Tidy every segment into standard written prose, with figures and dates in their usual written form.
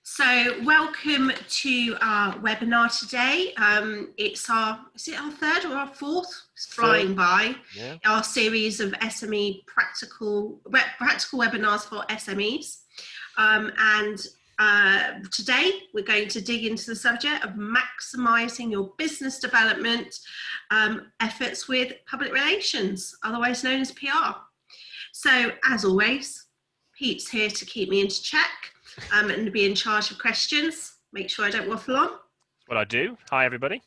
So welcome to our webinar today. Is it our third or our fourth? It's flying by. Yeah. Our series of SME practical webinars for SMEs. Today we're going to dig into the subject of maximising your business development efforts with public relations, otherwise known as PR. So as always, Pete's here to keep me in check. And be in charge of questions. Make sure I don't waffle on. That's what I do. Hi, everybody.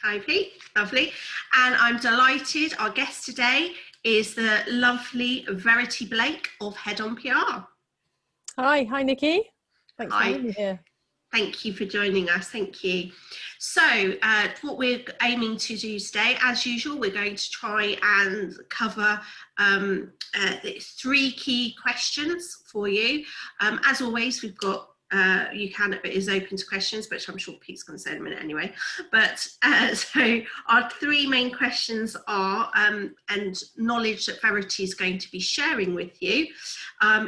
Hi, Pete. Lovely. And I'm delighted. Our guest today is the lovely Verity Blake of Head On PR. Hi, Nicky. Thanks for having me here. Thank you for joining us. Thank you. So what we're aiming to do today, as usual, we're going to try and cover 3 key questions for you. As always, we've got, it is open to questions, but I'm sure Pete's going to say in a minute anyway. But so our 3 main questions are, and knowledge that Verity is going to be sharing with you,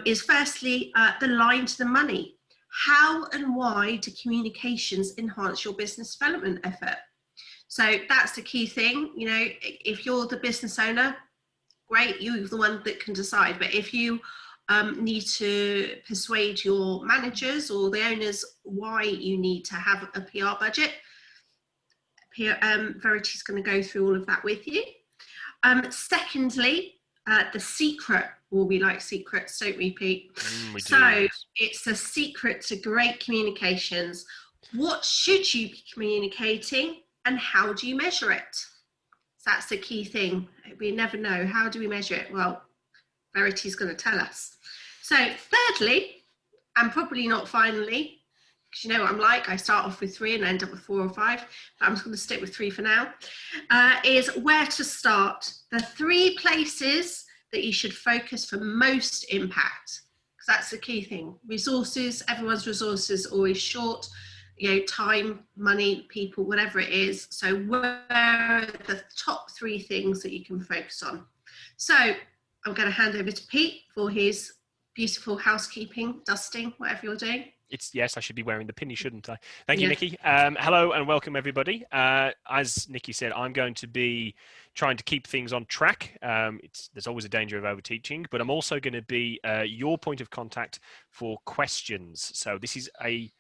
is firstly, the line to the money. How and why do communications enhance your business development effort? So that's the key thing. You know, if you're the business owner, great, you're the one that can decide. But if you need to persuade your managers or the owners why you need to have a PR budget, Verity's going to go through all of that with you. Secondly, the secret. Well, we like secrets, don't we, Pete? It's a secret to great communications. What should you be communicating and how do you measure it? So that's the key thing. We never know. How do we measure it? Well, Verity's going to tell us. So thirdly, and probably not finally, because you know what I'm like, I start off with 3 and end up with 4 or 5, but I'm just going to stick with 3 for now, is where to start. The 3 places that you should focus for most impact, because that's the key thing. Resources, everyone's resources are always short, you know, time, money, people, whatever it is. So where are the top 3 things that you can focus on? So I'm going to hand over to Pete for his beautiful housekeeping, dusting, whatever you're doing. Yes, I should be wearing the pinny, shouldn't I? Thank you, Nicky. Hello and welcome, everybody. As Nicky said, I'm going to be trying to keep things on track. There's always a danger of overteaching, but I'm also going to be your point of contact for questions. So this is a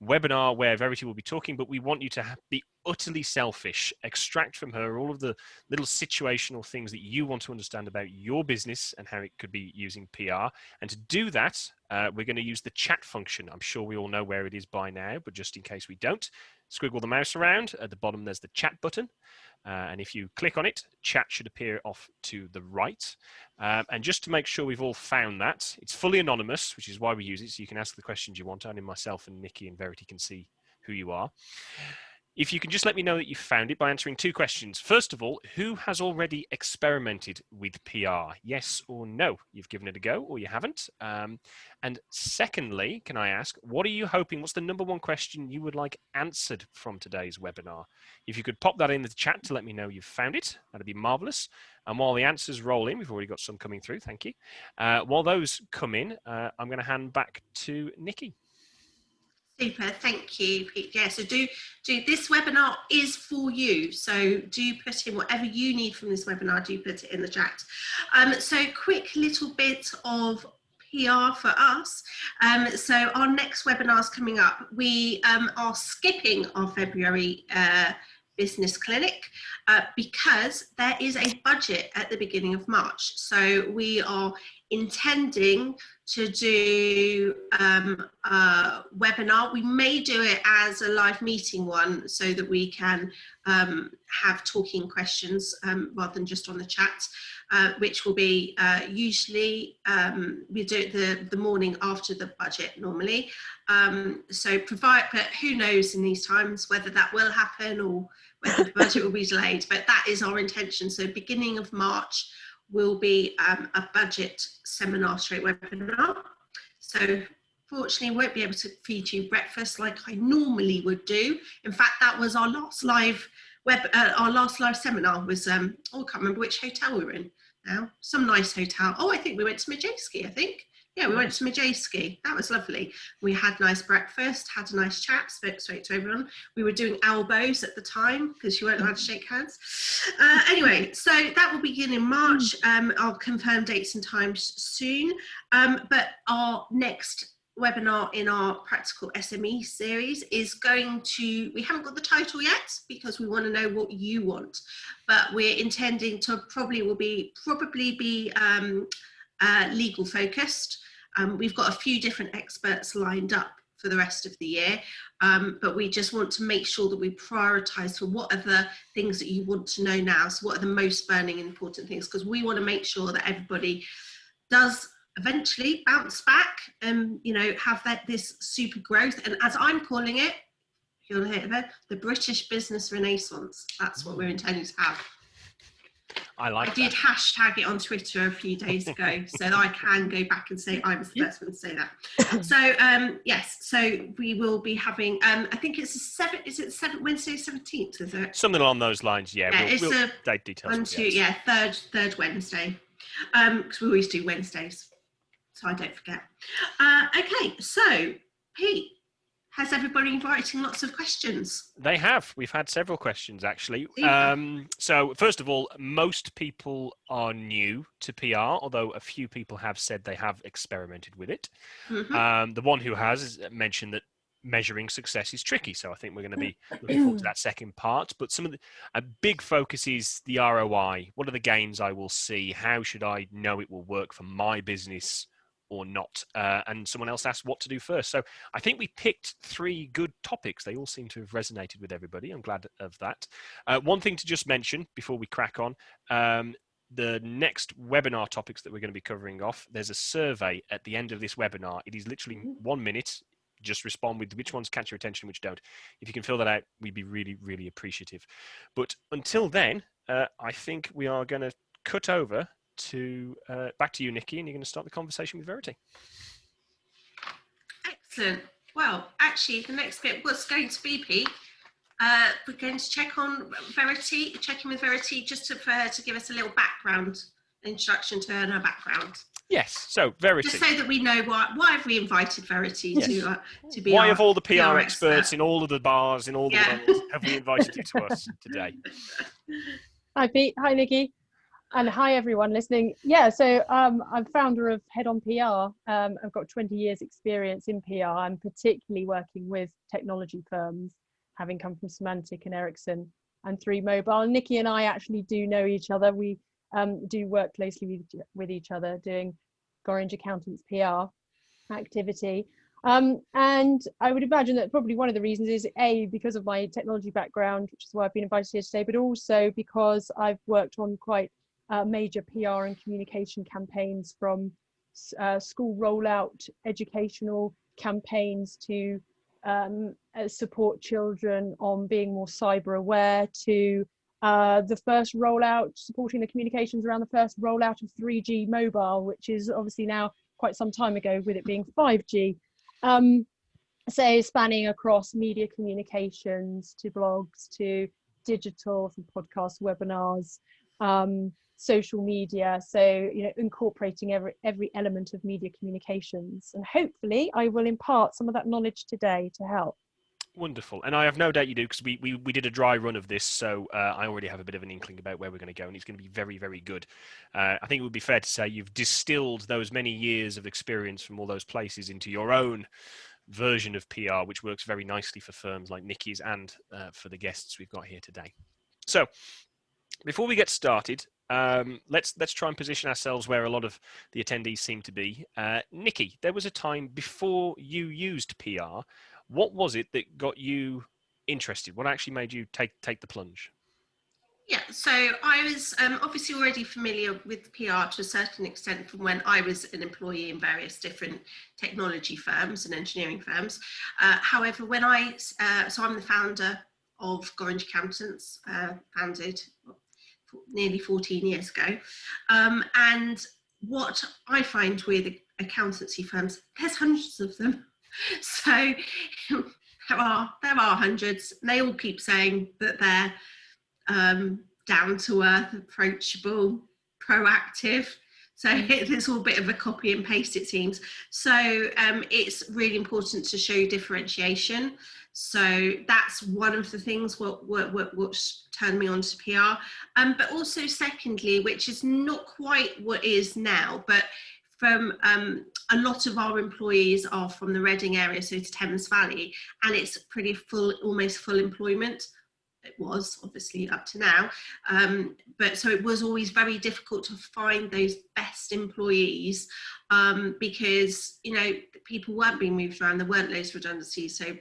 webinar where Verity will be talking, but we want you to be utterly selfish, extract from her all of the little situational things that you want to understand about your business and how it could be using PR. And to do that, we're going to use the chat function. I'm sure we all know where it is by now, but just in case we don't, squiggle the mouse around. At the bottom, there's the chat button. And if you click on it, chat should appear off to the right. And just to make sure we've all found that, it's fully anonymous, which is why we use it. So you can ask the questions you want. Only myself and Nicky and Verity can see who you are. If you can just let me know that you found it by answering 2 questions. First of all, who has already experimented with PR? Yes or no? You've given it a go or you haven't. And secondly, can I ask, what are you hoping? What's the number 1 question you would like answered from today's webinar? If you could pop that in the chat to let me know you've found it, that'd be marvelous. And while the answers roll in, we've already got some coming through, thank you. While those come in, I'm going to hand back to Nicky. Super, thank you, Pete. Yeah, so do this webinar is for you. So do put in whatever you need from this webinar, do put it in the chat. So quick little bit of PR for us. So our next webinar is coming up. We are skipping our February business clinic because there is a budget at the beginning of March. So we are intending to do a webinar. We may do it as a live meeting one so that we can have talking questions rather than just on the chat, which will be usually, we do it the morning after the budget normally. But who knows in these times whether that will happen or whether the budget will be delayed, but that is our intention. So beginning of March will be a budget seminar straight webinar. So fortunately, I won't be able to feed you breakfast like I normally would do. In fact, that was our last live seminar was, I can't remember which hotel we were in now, some nice hotel. Oh, I think we went to Majewski, I think. Yeah, we went to Majayski. That was lovely. We had nice breakfast, had a nice chat, spoke straight to everyone. We were doing elbows at the time because you weren't allowed to shake hands. Anyway, so that will begin in March. I'll confirm dates and times soon. But our next webinar in our practical SME series is going to, we haven't got the title yet because we want to know what you want, but we're intending to probably be legal focused. We've got a few different experts lined up for the rest of the year, but we just want to make sure that we prioritise for what are the things that you want to know now. So what are the most burning and important things? Because we want to make sure that everybody does eventually bounce back and, you know, have this super growth. And as I'm calling it, you'll hear about the British business renaissance. That's what we're intending to have. I did hashtag it on Twitter a few days ago so that I can go back and say I was the first one to say that. So yes, so we will be having I think it's Wednesday 17th, is it? Something along those lines, yeah. We'll date details. Third Wednesday. Because we always do Wednesdays, so I don't forget. Okay, so Pete, has everybody been writing lots of questions? They have. We've had several questions, actually. So first of all, most people are new to PR, although a few people have said they have experimented with it. The one who has mentioned that measuring success is tricky, so I think we're going to be looking forward to that second part. But some of a big focus is the ROI. What are the gains I will see? How should I know it will work for my business or not? And someone else asked what to do first. So I think we picked 3 good topics. They all seem to have resonated with everybody. I'm glad of that. One thing to just mention before we crack on, the next webinar topics that we're going to be covering off, there's a survey at the end of this webinar. It is literally 1 minute. Just respond with which ones catch your attention, which don't. If you can fill that out, we'd be really, really appreciative. But until then, I think we are going to cut over to back to you, Nicky, and you're going to start the conversation with Verity. Excellent. Well, actually, the next bit was going to be, Pete, we're going to check on Verity, checking with Verity, just for her to give us a little background, introduction to her and her background. Yes, so Verity. Just so that we know why have we invited Verity to be why have all the PR experts in all of the bars, in all the bars, have we invited you to us today? Hi Pete, hi Nicky, and hi everyone listening. Yeah, so I'm founder of Head On PR. I've got 20 years experience in PR. I'm particularly working with technology firms, having come from Symantec and Ericsson and 3Mobile. Nicky and I actually do know each other. We do work closely with each other doing Orange Accountants PR activity. And I would imagine that probably one of the reasons is because of my technology background, which is why I've been invited here today, but also because I've worked on quite major PR and communication campaigns, from school rollout, educational campaigns to support children on being more cyber aware, to the first rollout, supporting the communications around the first rollout of 3G mobile, which is obviously now quite some time ago, with it being 5G. So spanning across media communications, to blogs, to digital, from podcasts, webinars, social media. So, you know, incorporating every element of media communications. And hopefully I will impart some of that knowledge today to help. Wonderful. And I have no doubt you do, because we did a dry run of this, so I already have a bit of an inkling about where we're going to go, and it's going to be very, very good. I think it would be fair to say you've distilled those many years of experience from all those places into your own version of PR, which works very nicely for firms like Nicky's and for the guests we've got here today. So before we get started, let's try and position ourselves where a lot of the attendees seem to be. Nicky, there was a time before you used PR. What was it that got you interested? What actually made you take the plunge? Yeah, so I was obviously already familiar with PR to a certain extent from when I was an employee in various different technology firms and engineering firms. However, when so I'm the founder of Orange Accountants, founded nearly 14 years ago. And what I find with accountancy firms, there's hundreds of them. So there are hundreds, and they all keep saying that they're down to earth, approachable, proactive. So it's all a bit of a copy and paste, it seems. So it's really important to show differentiation. So that's one of the things what turned me on to PR. But also secondly, which is not quite what is now, but from a lot of our employees are from the Reading area, so to Thames Valley, and it's pretty full, almost full employment. It was obviously up to now, but so it was always very difficult to find those best employees because, you know, people weren't being moved around, there weren't loads of redundancies, so it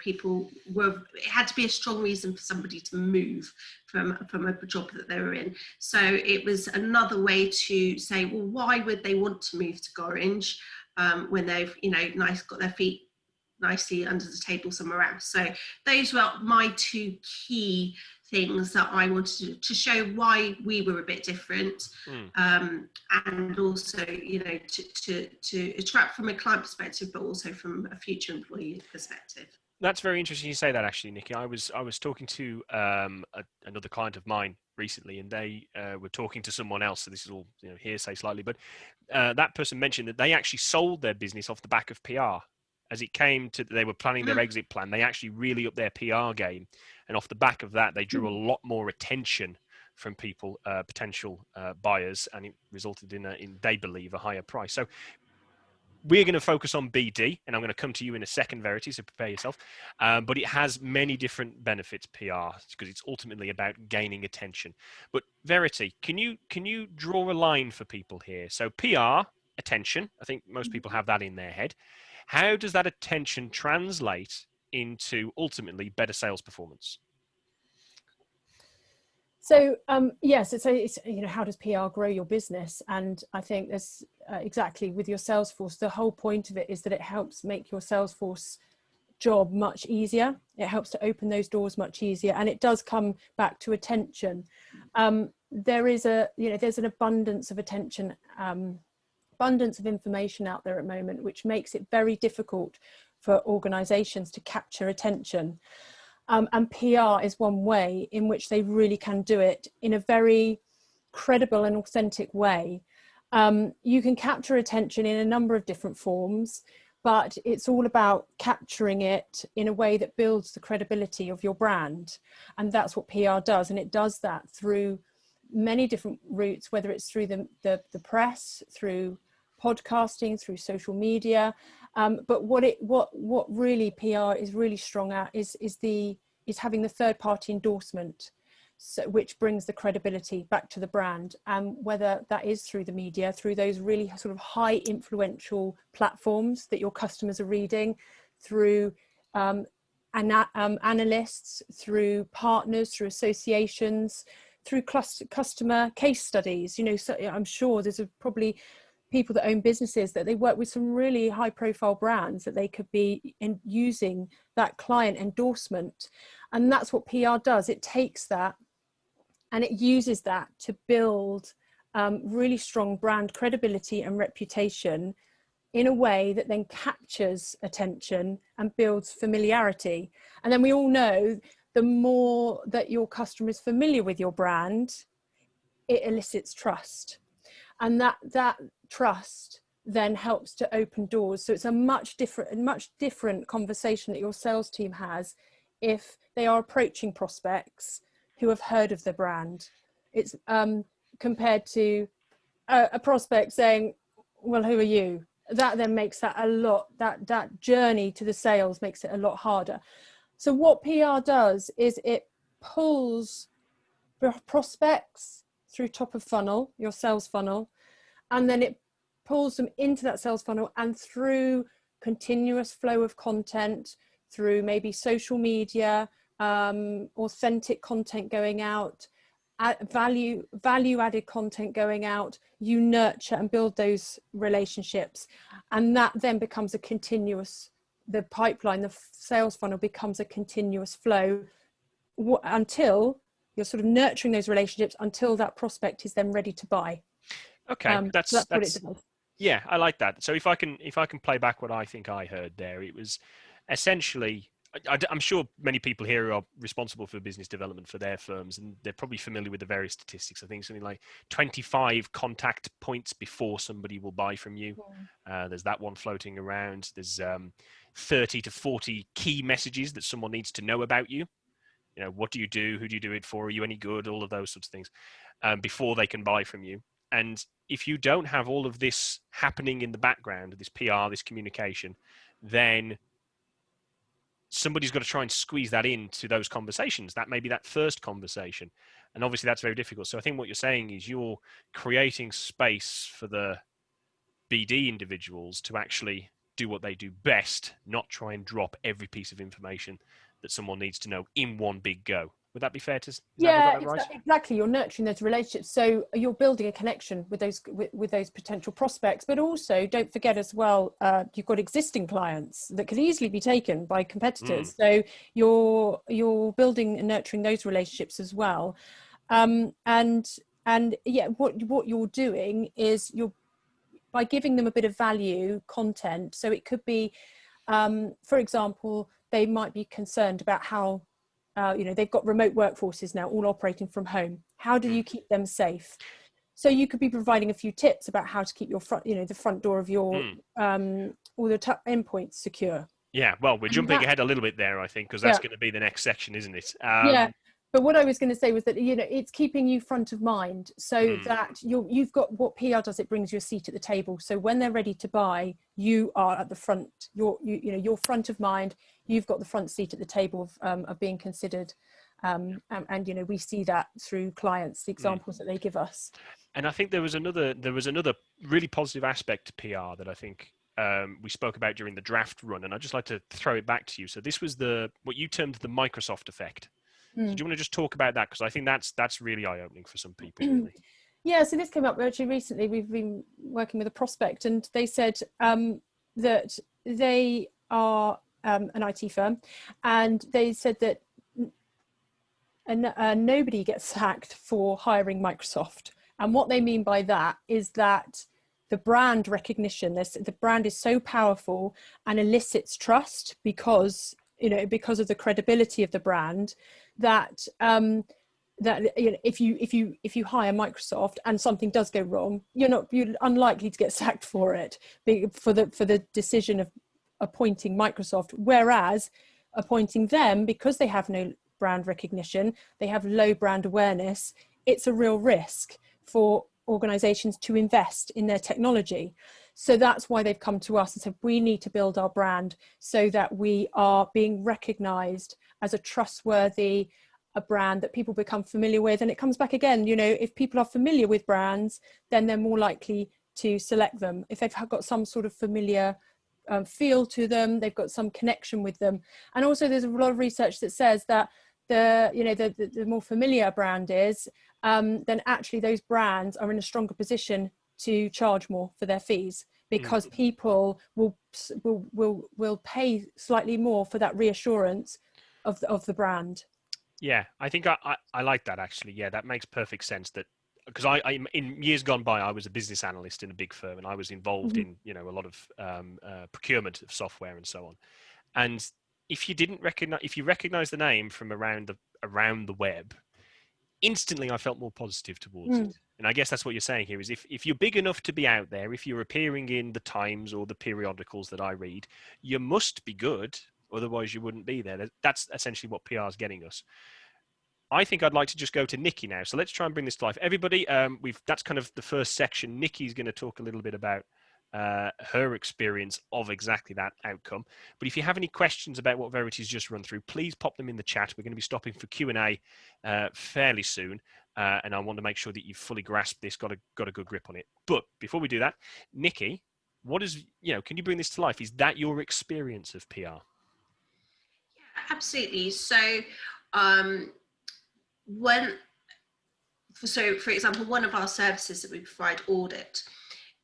had to be a strong reason for somebody to move from a job that they were in. So it was another way to say, well, why would they want to move to Gorringe when they've, you know, got their feet nicely under the table somewhere else. So those were my two key things that I wanted to show why we were a bit different, and also, you know, to attract from a client perspective, but also from a future employee perspective. That's very interesting you say that, actually, Nicky. I was talking to another client of mine recently, and they were talking to someone else. So this is all, you know, hearsay slightly, but that person mentioned that they actually sold their business off the back of PR. As it came to, they were planning their exit plan, they actually really upped their PR game. And off the back of that, they drew a lot more attention from people, potential buyers, and it resulted in, they believe, a higher price. So we're going to focus on BD, and I'm going to come to you in a second, Verity, so prepare yourself. But it has many different benefits, PR, because it's ultimately about gaining attention. But Verity, can you draw a line for people here? So PR, attention, I think most people have that in their head. How does that attention translate into ultimately better sales performance? So yes, it's you know, how does PR grow your business? And I think there's exactly with your sales force, the whole point of it is that it helps make your sales force job much easier. It helps to open those doors much easier, and it does come back to attention. There's an abundance of attention, abundance of information out there at the moment, which makes it very difficult for organizations to capture attention. And PR is one way in which they really can do it in a very credible and authentic way. You can capture attention in a number of different forms, but it's all about capturing it in a way that builds the credibility of your brand. And that's what PR does. And it does that through many different routes, whether it's through the press, through podcasting, through social media. But what really PR is really strong at is having the third party endorsement, so, which brings the credibility back to the brand. And whether that is through the media, through those really sort of high influential platforms that your customers are reading, through analysts, through partners, through associations, through customer case studies. You know, so I'm sure there's probably people that own businesses that they work with some really high profile brands that they could be using that client endorsement. And that's what PR does. It takes that and it uses that to build really strong brand credibility and reputation in a way that then captures attention and builds familiarity. And then we all know the more that your customer is familiar with your brand, it elicits trust. And that trust then helps to open doors. So it's a much different conversation that your sales team has if they are approaching prospects who have heard of the brand. It's compared to a prospect saying, well, who are you? That then makes that that journey to the sales makes it a lot harder. So what PR does is it pulls prospects through top of funnel, your sales funnel, and then it pulls them into that sales funnel, and through continuous flow of content, through maybe social media, authentic content going out, value added content going out, you nurture and build those relationships. And that then becomes a continuous, the pipeline, the sales funnel becomes a continuous flow until you're sort of nurturing those relationships until that prospect is then ready to buy. Okay, that's what it does. Yeah, I like that. So if I can play back what I think I heard there, it was essentially I'm sure many people here are responsible for business development for their firms, and they're probably familiar with the various statistics. I think something like 25 contact points before somebody will buy from you. There's that one floating around. There's 30 to 40 key messages that someone needs to know about you. You know, what do you do? Who do you do it for? Are you any good? All of those sorts of things before they can buy from you. And if you don't have all of this happening in the background, this PR, this communication, then somebody's got to try and squeeze that into those conversations. That may be that first conversation. And obviously that's very difficult. So I think what you're saying is you're creating space for the BD individuals to actually do what they do best, not try and drop every piece of information that someone needs to know in one big go. Would that be fair to? Yeah, exactly. You're nurturing those relationships, so you're building a connection with those potential prospects. But also, don't forget as well, you've got existing clients that could easily be taken by competitors. So you're building and nurturing those relationships as well. And yeah, what you're doing is you're by giving them a bit of value content. So it could be, for example, they might be concerned about how. They've got remote workforces now, all operating from home. How do you keep them safe? So you could be providing a few tips about how to keep your front, the front door of your all the endpoints secure. Yeah, well, we're jumping ahead a little bit there, I think, because that's going to be the next section, isn't it? Yeah. But what I was going to say was that, it's keeping you front of mind so that you've got what PR does. It brings you a seat at the table. So when they're ready to buy, you are at the front, you're front of mind. You've got the front seat at the table of being considered. And we see that through clients, the examples that they give us. And I think there was another really positive aspect to PR that I think we spoke about during the draft run. And I'd just like to throw it back to you. So this was what you termed the Microsoft effect. So do you want to just talk about that? Because I think that's really eye-opening for some people, really. Yeah, so this came up actually recently. We've been working with a prospect, and they said that they are an IT firm, and they said that nobody gets sacked for hiring Microsoft. And what they mean by that is that the brand recognition, the brand is so powerful and elicits trust because of the credibility of the brand, that if you hire Microsoft and something does go wrong, you're unlikely to get sacked for it, for the decision of appointing Microsoft. Whereas appointing them, because they have no brand recognition, they have low brand awareness, it's a real risk for organizations to invest in their technology. So that's why they've come to us and said, we need to build our brand so that we are being recognized as a trustworthy brand that people become familiar with. And it comes back again, if people are familiar with brands, then they're more likely to select them. If they've got some sort of familiar feel to them, they've got some connection with them. And also there's a lot of research that says that the more familiar a brand is, then actually those brands are in a stronger position to charge more for their fees, because people will pay slightly more for that reassurance of the brand. Yeah, I think I like that, actually. Yeah, that makes perfect sense. That because I in years gone by, I was a business analyst in a big firm, and I was involved in a lot of procurement of software and so on. And if you recognize the name from around the web, instantly I felt more positive towards it. And I guess that's what you're saying here is if you're big enough to be out there, if you're appearing in the Times or the periodicals that I read, you must be good. Otherwise you wouldn't be there. That's essentially what PR is getting us. I think I'd like to just go to Nicky now. So let's try and bring this to life. Everybody, that's kind of the first section. Nicky's going to talk a little bit about her experience of exactly that outcome. But if you have any questions about what Verity's just run through, please pop them in the chat. We're going to be stopping for Q&A fairly soon. And I want to make sure that you've fully grasped this, got a good grip on it. But before we do that, Nicky, can you bring this to life? Is that your experience of PR? Yeah, absolutely. So, for example, one of our services that we provide, audit,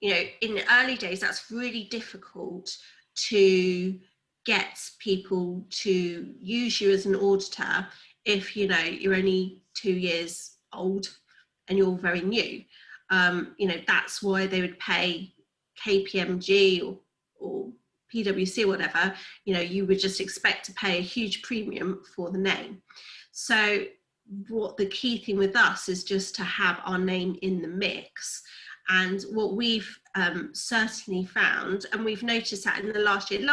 in the early days, that's really difficult to get people to use you as an auditor if, you're only 2 years old and you're very new. That's why they would pay KPMG or PwC or whatever, you know, you would just expect to pay a huge premium for the name. So what the key thing with us is just to have our name in the mix. And what we've certainly found, and we've noticed that in the last year, the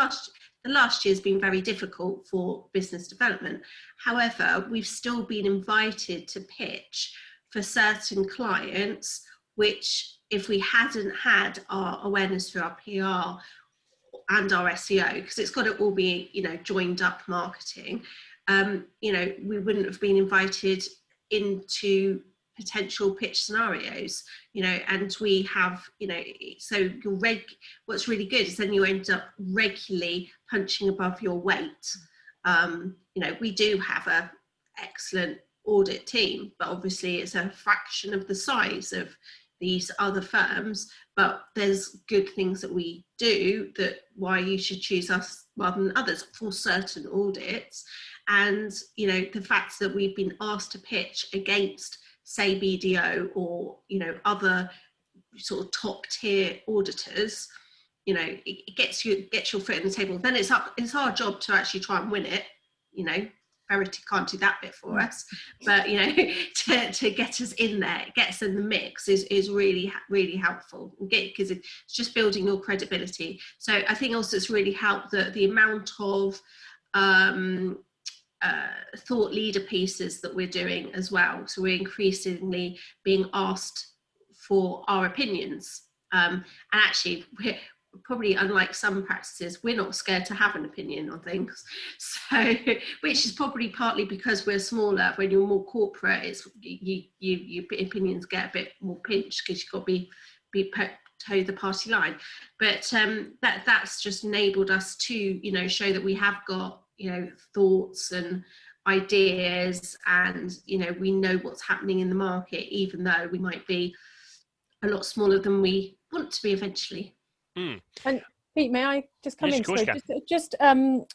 last year has been very difficult for business development. However, we've still been invited to pitch for certain clients, which if we hadn't had our awareness through our PR and our SEO, because it's got to all be, you know, joined up marketing, you know, we wouldn't have been invited into potential pitch scenarios, you know, and we have, you know, so what's really good is then you end up regularly punching above your weight. You know, we do have a excellent audit team, but obviously it's a fraction of the size of these other firms, but there's good things that we do that why you should choose us rather than others for certain audits. And, you know, the fact that we've been asked to pitch against, say, BDO or, you know, other sort of top tier auditors, you know, it gets your foot in the table. Then it's our job to actually try and win it, you know. Verity can't do that bit for us, but, you know, to get us in there, get us in the mix is really, really helpful, because it's just building your credibility. So I think also it's really helped the amount of thought leader pieces that we're doing as well. So we're increasingly being asked for our opinions. And actually, we're probably, unlike some practices, we're not scared to have an opinion on things. So, which is probably partly because we're smaller. When you're more corporate, it's your opinions get a bit more pinched because you've got to be toe the party line. But that's just enabled us to, you know, show that we have got, you know, thoughts and ideas, and, you know, we know what's happening in the market, even though we might be a lot smaller than we want to be eventually. And Pete, may I just come yes, in? Of course, So just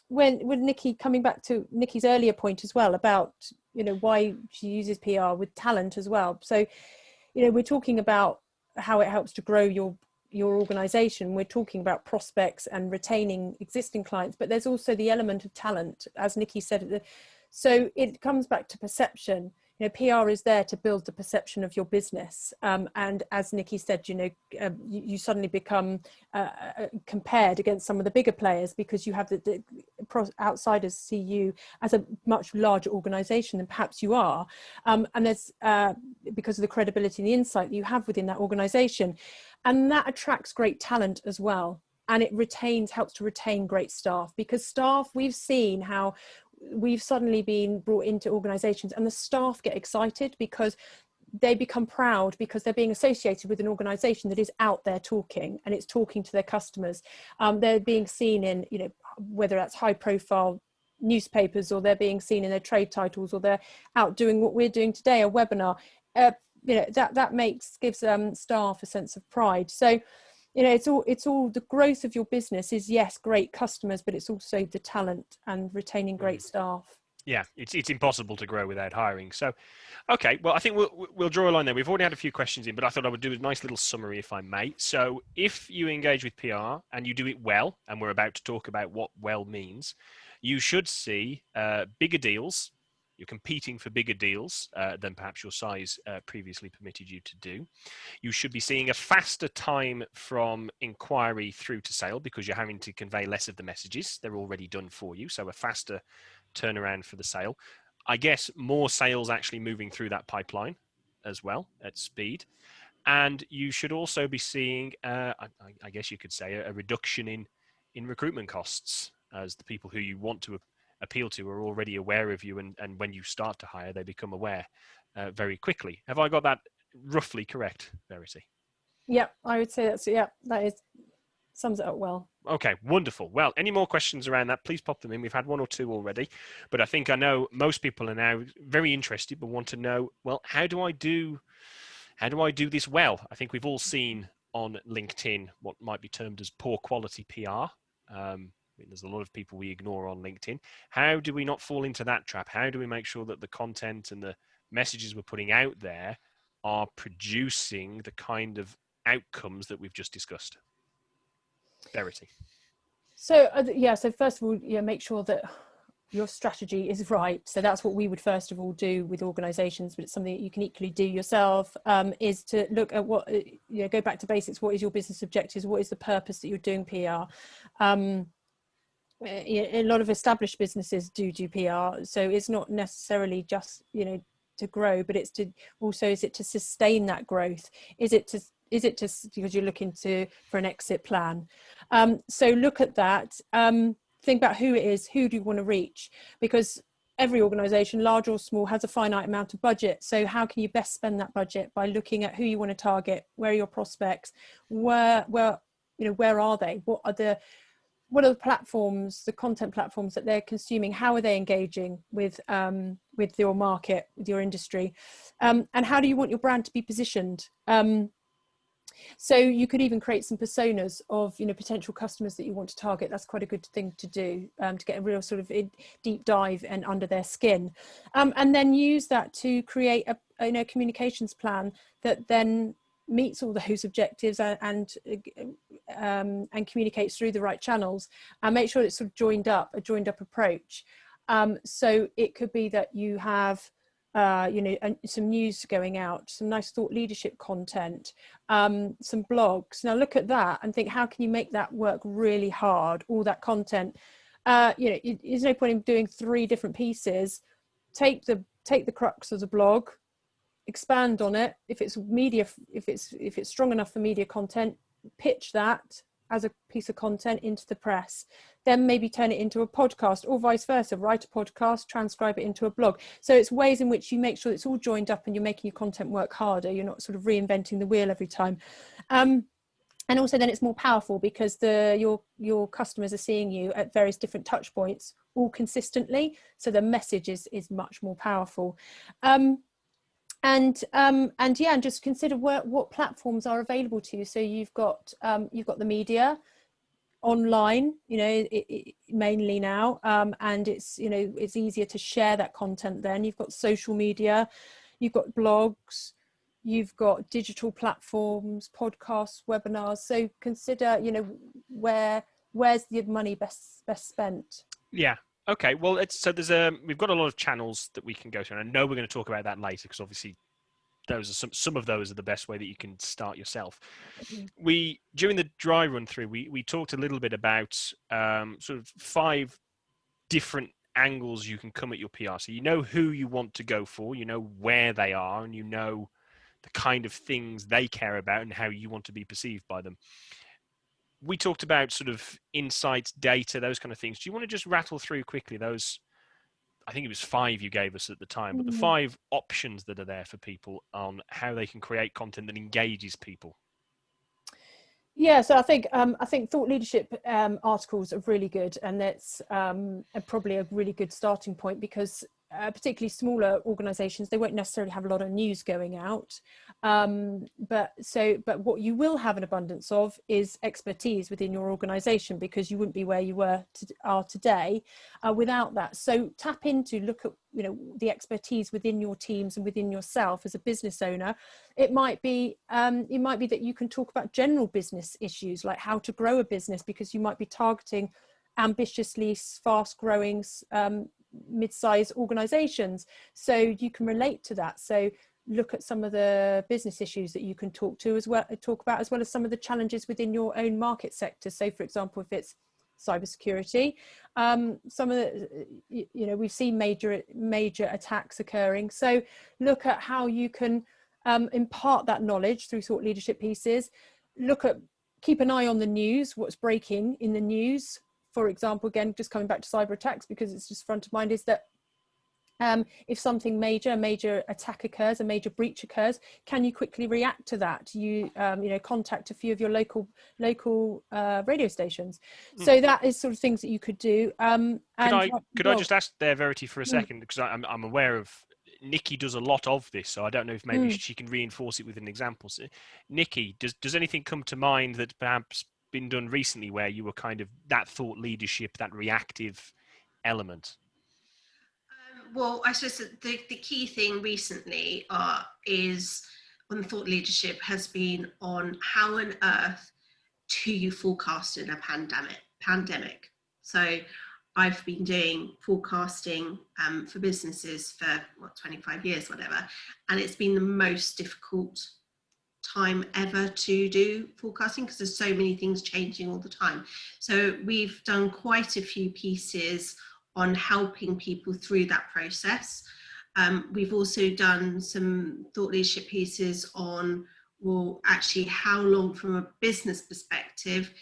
when Nicky, coming back to Nicky's earlier point as well about, you know, why she uses PR with talent as well. So, you know, we're talking about how it helps to grow your organization. We're talking about prospects and retaining existing clients, but there's also the element of talent, as Nicky said. So it comes back to perception. You know, PR is there to build the perception of your business. And as Nicky said, you know, you suddenly become compared against some of the bigger players because you have the outsiders see you as a much larger organization than perhaps you are. And there's because of the credibility and the insight that you have within that organization. And that attracts great talent as well. And it helps to retain great staff, because staff, we've seen how we've suddenly been brought into organizations and the staff get excited because they become proud because they're being associated with an organization that is out there talking, and it's talking to their customers. They're being seen in, you know, whether that's high profile newspapers, or they're being seen in their trade titles, or they're out doing what we're doing today, a webinar. You know, that gives staff a sense of pride. So, you know, it's all the growth of your business is, yes, great customers, but it's also the talent and retaining great staff. Yeah, it's impossible to grow without hiring. So, okay, well, I think we'll draw a line there. We've already had a few questions in, but I thought I would do a nice little summary, if I may. So if you engage with PR and you do it well, and we're about to talk about what well means, you should see bigger deals. You're competing for bigger deals than perhaps your size previously permitted you to do. You should be seeing a faster time from inquiry through to sale because you're having to convey less of the messages. They're already done for you, so a faster turnaround for the sale. I guess more sales actually moving through that pipeline as well at speed. And you should also be seeing, I guess you could say, a reduction in recruitment costs, as the people who you want to appeal to are already aware of you, and when you start to hire, they become aware very quickly. Have I got that roughly correct, Verity? Yeah, I would say that sums it up well. Okay, wonderful. Well, any more questions around that, please pop them in. We've had one or two already, but I know most people are now very interested, but want to know, well, how do I do this well? I think we've all seen on LinkedIn what might be termed as poor quality PR. There's a lot of people we ignore on LinkedIn. How do we not fall into that trap? How do we make sure that the content and the messages we're putting out there are producing the kind of outcomes that we've just discussed? Verity. So yeah, so first of all, make sure that your strategy is right. So that's what we would first of all do with organizations, but it's something that you can equally do yourself, is to look at what, go back to basics. What is your business objectives? What is the purpose that you're doing PR? A lot of established businesses do PR, so it's not necessarily just to grow, but it's to also, is it to sustain that growth? Is it to because you're looking for an exit plan? So look at that. Think about who it is, who do you want to reach, because every organization, large or small, has a finite amount of budget. So how can you best spend that budget? By looking at who you want to target, where are your prospects, where are they, what are the platforms, the content platforms that they're consuming, how are they engaging with your market, with your industry, and how do you want your brand to be positioned? So you could even create some personas of potential customers that you want to target. That's quite a good thing to do, to get a real sort of deep dive and under their skin, and then use that to create a communications plan that then meets all those objectives and communicates through the right channels, and make sure it's sort of a joined up approach. So it could be that you have some news going out, some nice thought leadership content, some blogs. Now look at that and think, how can you make that work really hard? All that content, there's no point in doing 3 different pieces. Take the crux of the blog, expand on it. If it's media, if it's strong enough for media content, pitch that as a piece of content into the press, then maybe turn it into a podcast, or vice versa, write a podcast, transcribe it into a blog. So it's ways in which you make sure it's all joined up and you're making your content work harder. You're not sort of reinventing the wheel every time. And also then it's more powerful because your customers are seeing you at various different touch points all consistently. So the message is much more powerful. And just consider what platforms are available to you. So you've got the media online, mainly now, and it's easier to share that content. Then you've got social media, you've got blogs, you've got digital platforms, podcasts, webinars. So consider where's the money best spent. Yeah. Okay, well, we've got a lot of channels that we can go to, and I know we're going to talk about that later because obviously those are some of those are the best way that you can start yourself. During the dry run through, we talked a little bit about sort of 5 different angles you can come at your PR. So you know who you want to go for, you know where they are, and you know the kind of things they care about and how you want to be perceived by them. We talked about sort of insights, data, those kind of things. Do you want to just rattle through quickly those? I think it was 5 you gave us at the time, but the 5 options that are there for people on how they can create content that engages people. Yeah, so I think thought leadership articles are really good, and that's probably a really good starting point because particularly smaller organizations, they won't necessarily have a lot of news going out, but what you will have an abundance of is expertise within your organization, because you wouldn't be where you are today without that. So tap into, look at the expertise within your teams and within yourself as a business owner. It might be that you can talk about general business issues like how to grow a business, because you might be targeting ambitiously fast growing mid-sized organizations, so you can relate to that. So look at some of the business issues that you can talk about, as well as some of the challenges within your own market sector. So for example, if it's cybersecurity, some of the, we've seen major attacks occurring. So look at how you can impart that knowledge through thought leadership pieces. Keep an eye on the news, what's breaking in the news. For example, again, just coming back to cyber attacks because it's just front of mind, is that if something a major attack occurs, a major breach occurs, can you quickly react to that? You contact a few of your local radio stations. So that is sort of things that you could do. Could I just ask there, Verity, for a second, because I'm aware of Nicky does a lot of this, so I don't know if maybe she can reinforce it with an example. So, Nicky, does anything come to mind that perhaps been done recently where you were kind of that thought leadership, that reactive element? Well, I suppose the key thing recently is on thought leadership has been on how on earth do you forecast in a pandemic? pandemic. So I've been doing forecasting for businesses for 25 years, whatever, and it's been the most difficult time ever to do forecasting because there's so many things changing all the time. So we've done quite a few pieces on helping people through that process. We've also done some thought leadership pieces on, well, actually, how long from a business perspective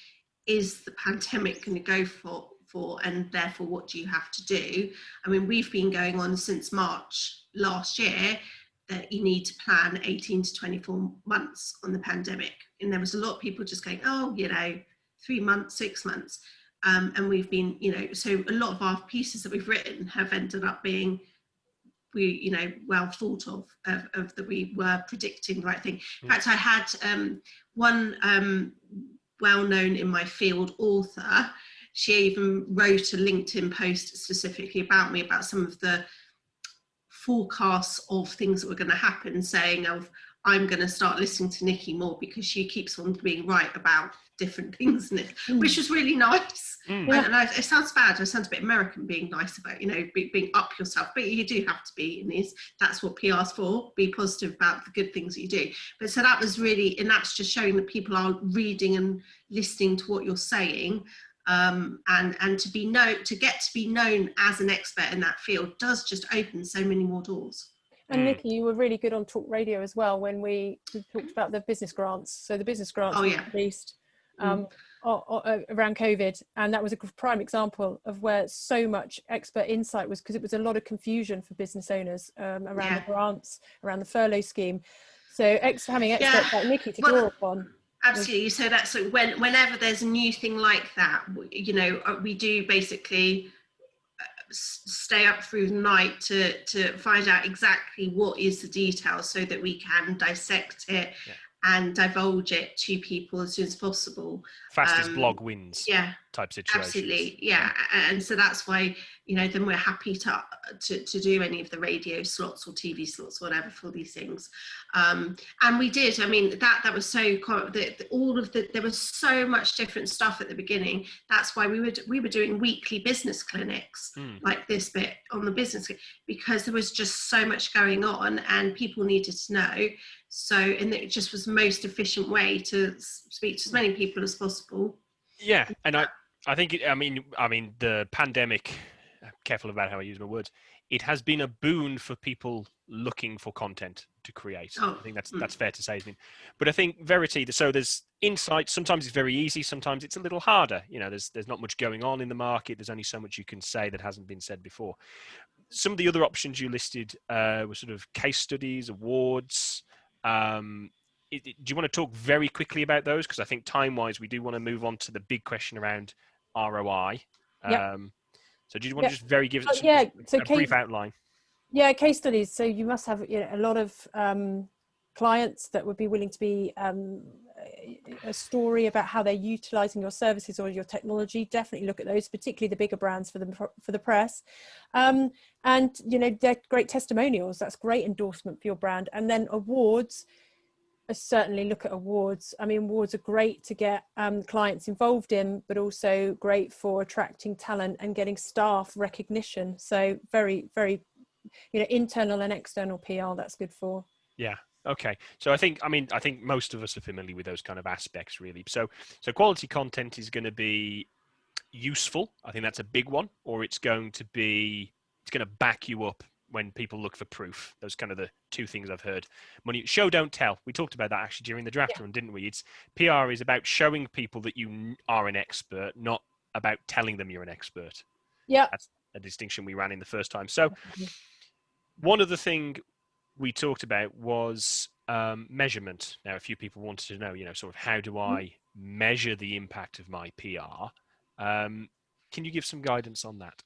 is the pandemic going to go for, and therefore what do you have to do? I mean, we've been going on since March last year that you need to plan 18 to 24 months on the pandemic. And there was a lot of people just going, oh, 3 months, 6 months. And we've been, so a lot of our pieces that we've written have ended up being, well thought of that we were predicting the right thing. In fact, I had one well-known in my field author. She even wrote a LinkedIn post specifically about me, about some of the forecasts of things that were going to happen, saying I'm going to start listening to Nicky more because she keeps on being right about different things in it, which was really nice. Yeah. And it sounds bad, it sounds a bit American, being nice about, being up yourself, but you do have to be in these. That's what PR's for, be positive about the good things that you do. But so that was really, and that's just showing that people are reading and listening to what you're saying. And to get to be known as an expert in that field does just open so many more doors. And Nicky, you were really good on talk radio as well when we talked about the business grants. So the business grants were released around COVID, and that was a prime example of where so much expert insight was, because it was a lot of confusion for business owners around the grants, around the furlough scheme. So having experts like Nicky to draw upon. Absolutely. So that's whenever there's a new thing like that, we do basically stay up through the night to find out exactly what is the detail, so that we can dissect it and divulge it to people as soon as possible. Fastest blog wins. Type situation. Absolutely. Yeah. And so that's why, then we're happy to do any of the radio slots or TV slots, whatever, for these things. And we did. I mean, that was so there was so much different stuff at the beginning. That's why we were doing weekly business clinics like this bit on the business, because there was just so much going on and people needed to know. So, and it just was the most efficient way to speak to as many people as possible. Yeah, and I think I mean the pandemic. Careful about how I use my words. It has been a boon for people looking for content to create. I think that's fair to say. But I think Verity. So there's insight. Sometimes it's very easy. Sometimes it's a little harder. There's not much going on in the market. There's only so much you can say that hasn't been said before. Some of the other options you listed were sort of case studies, awards. Do you want to talk very quickly about those? Because I think time-wise, we do want to move on to the big question around ROI. So do you want to just give us a brief outline? Yeah, case studies. So you must have a lot of clients that would be willing to be a story about how they're utilising your services or your technology. Definitely look at those, particularly the bigger brands for the press. And they're great testimonials. That's great endorsement for your brand. And then awards. Certainly look at awards. I mean, awards are great to get clients involved in, but also great for attracting talent and getting staff recognition. So very, very, internal and external PR, that's good for. Yeah. Okay. So I think most of us are familiar with those kind of aspects, really. So quality content is going to be useful. I think that's a big one, or it's going to back you up when people look for proof. Those kind of the two things I've heard. Money, show, don't tell. We talked about that actually during the draft run, didn't we? It's PR is about showing people that you are an expert, not about telling them you're an expert. Yeah. That's a distinction we ran in the first time. So one of the things we talked about was measurement. Now, a few people wanted to know, sort of how do I measure the impact of my PR? Can you give some guidance on that?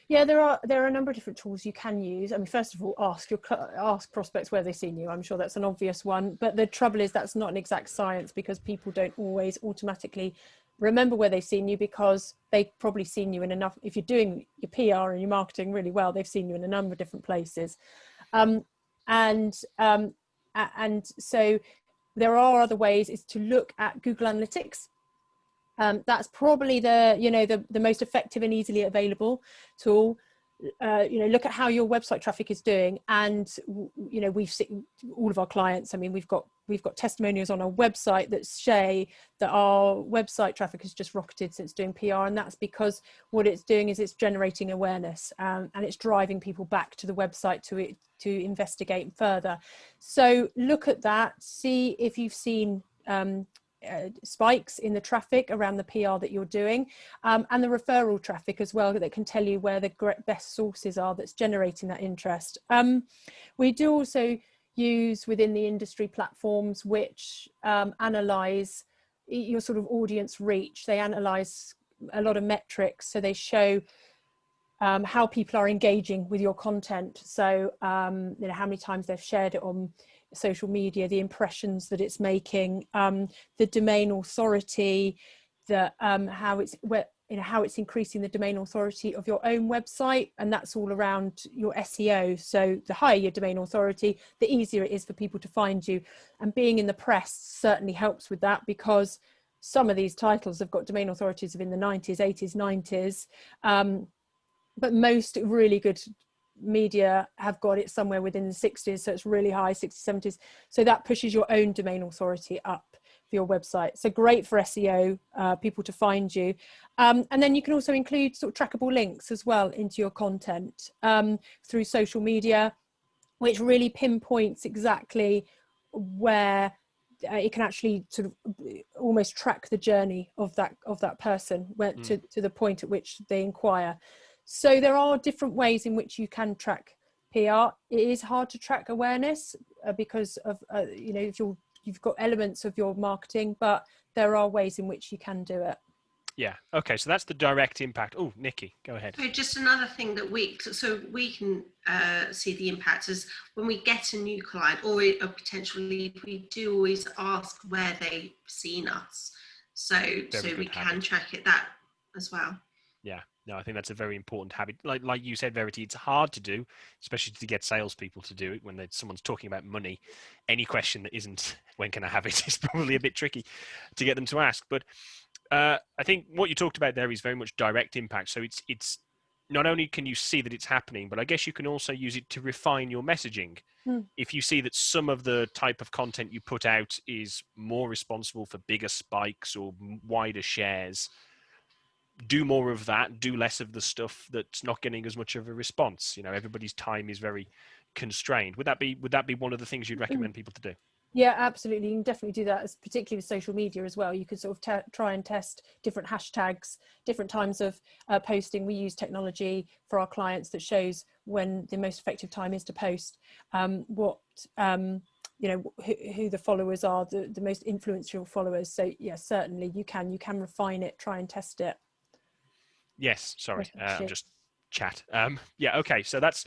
Yeah, there are a number of different tools you can use. I mean, first of all, ask prospects where they've seen you. I'm sure that's an obvious one, but the trouble is that's not an exact science, because people don't always automatically remember where they've seen you, because they've probably seen you in enough. If you're doing your PR and your marketing really well, they've seen you in a number of different places, and so there are other ways. Is to look at Google Analytics. That's probably the most effective and easily available tool. Look at how your website traffic is doing, and we've seen all of our clients. I mean, we've got testimonials on our website that say that our website traffic has just rocketed since doing PR, and that's because what it's doing is it's generating awareness, and it's driving people back to the website to investigate further. So look at that, see if you've seen spikes in the traffic around the PR that you're doing, and the referral traffic as well, that can tell you where the best sources are that's generating that interest. We do also use within the industry platforms which analyze your sort of audience reach. They analyze a lot of metrics, so they show how people are engaging with your content. So how many times they've shared it on social media, the impressions that it's making, the domain authority, how it's increasing the domain authority of your own website, and that's all around your SEO. So the higher your domain authority, the easier it is for people to find you. And being in the press certainly helps with that, because some of these titles have got domain authorities of in the 90s, 80s, 90s, but most really good media have got it somewhere within the 60s, so it's really high, 60s, 70s. So that pushes your own domain authority up for your website. So great for SEO, people to find you. And then you can also include sort of trackable links as well into your content through social media, which really pinpoints exactly where it can actually sort of almost track the journey of that person to the point at which they inquire. So there are different ways in which you can track PR. It is hard to track awareness because of, if you've got elements of your marketing, but there are ways in which you can do it. Yeah. Okay. So that's the direct impact. Oh, Nicky, go ahead. So just another thing that we can see the impact is when we get a new client or a potential lead, we do always ask where they've seen us. So we can track it that as well. Yeah. No, I think that's a very important habit. Like you said, Verity, it's hard to do, especially to get salespeople to do it when someone's talking about money. Any question that isn't, when can I have it, is probably a bit tricky to get them to ask. But I think what you talked about there is very much direct impact. So it's not only can you see that it's happening, but I guess you can also use it to refine your messaging. If you see that some of the type of content you put out is more responsible for bigger spikes or wider shares, do more of that, do less of the stuff that's not getting as much of a response. Everybody's time is very constrained. Would that be one of the things you'd recommend people to do? Yeah, absolutely. You can definitely do that, particularly with social media as well. You could sort of try and test different hashtags, different times of posting. We use technology for our clients that shows when the most effective time is to post, who the followers are, the most influential followers. So yeah, certainly you can refine it, try and test it. Yes, sorry, I'm just chat. Yeah, okay, so that's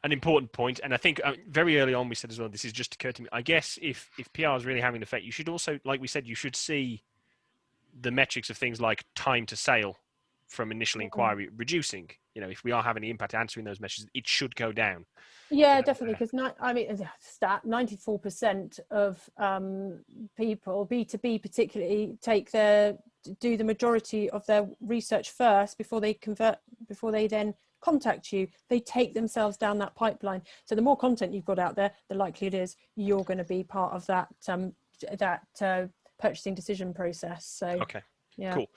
an important point. And I think very early on we said as well, this is just occurred to me, I guess if PR is really having an effect, you should also, like we said, you should see the metrics of things like time to sale from initial inquiry reducing. If we are having an impact answering those messages, it should go down. Yeah, definitely, because 94% of people, B2B particularly, do the majority of their research first before they then contact you. They take themselves down that pipeline. So the more content you've got out there, the likelier it is you're going to be part of that purchasing decision process. So okay. Yeah. Cool.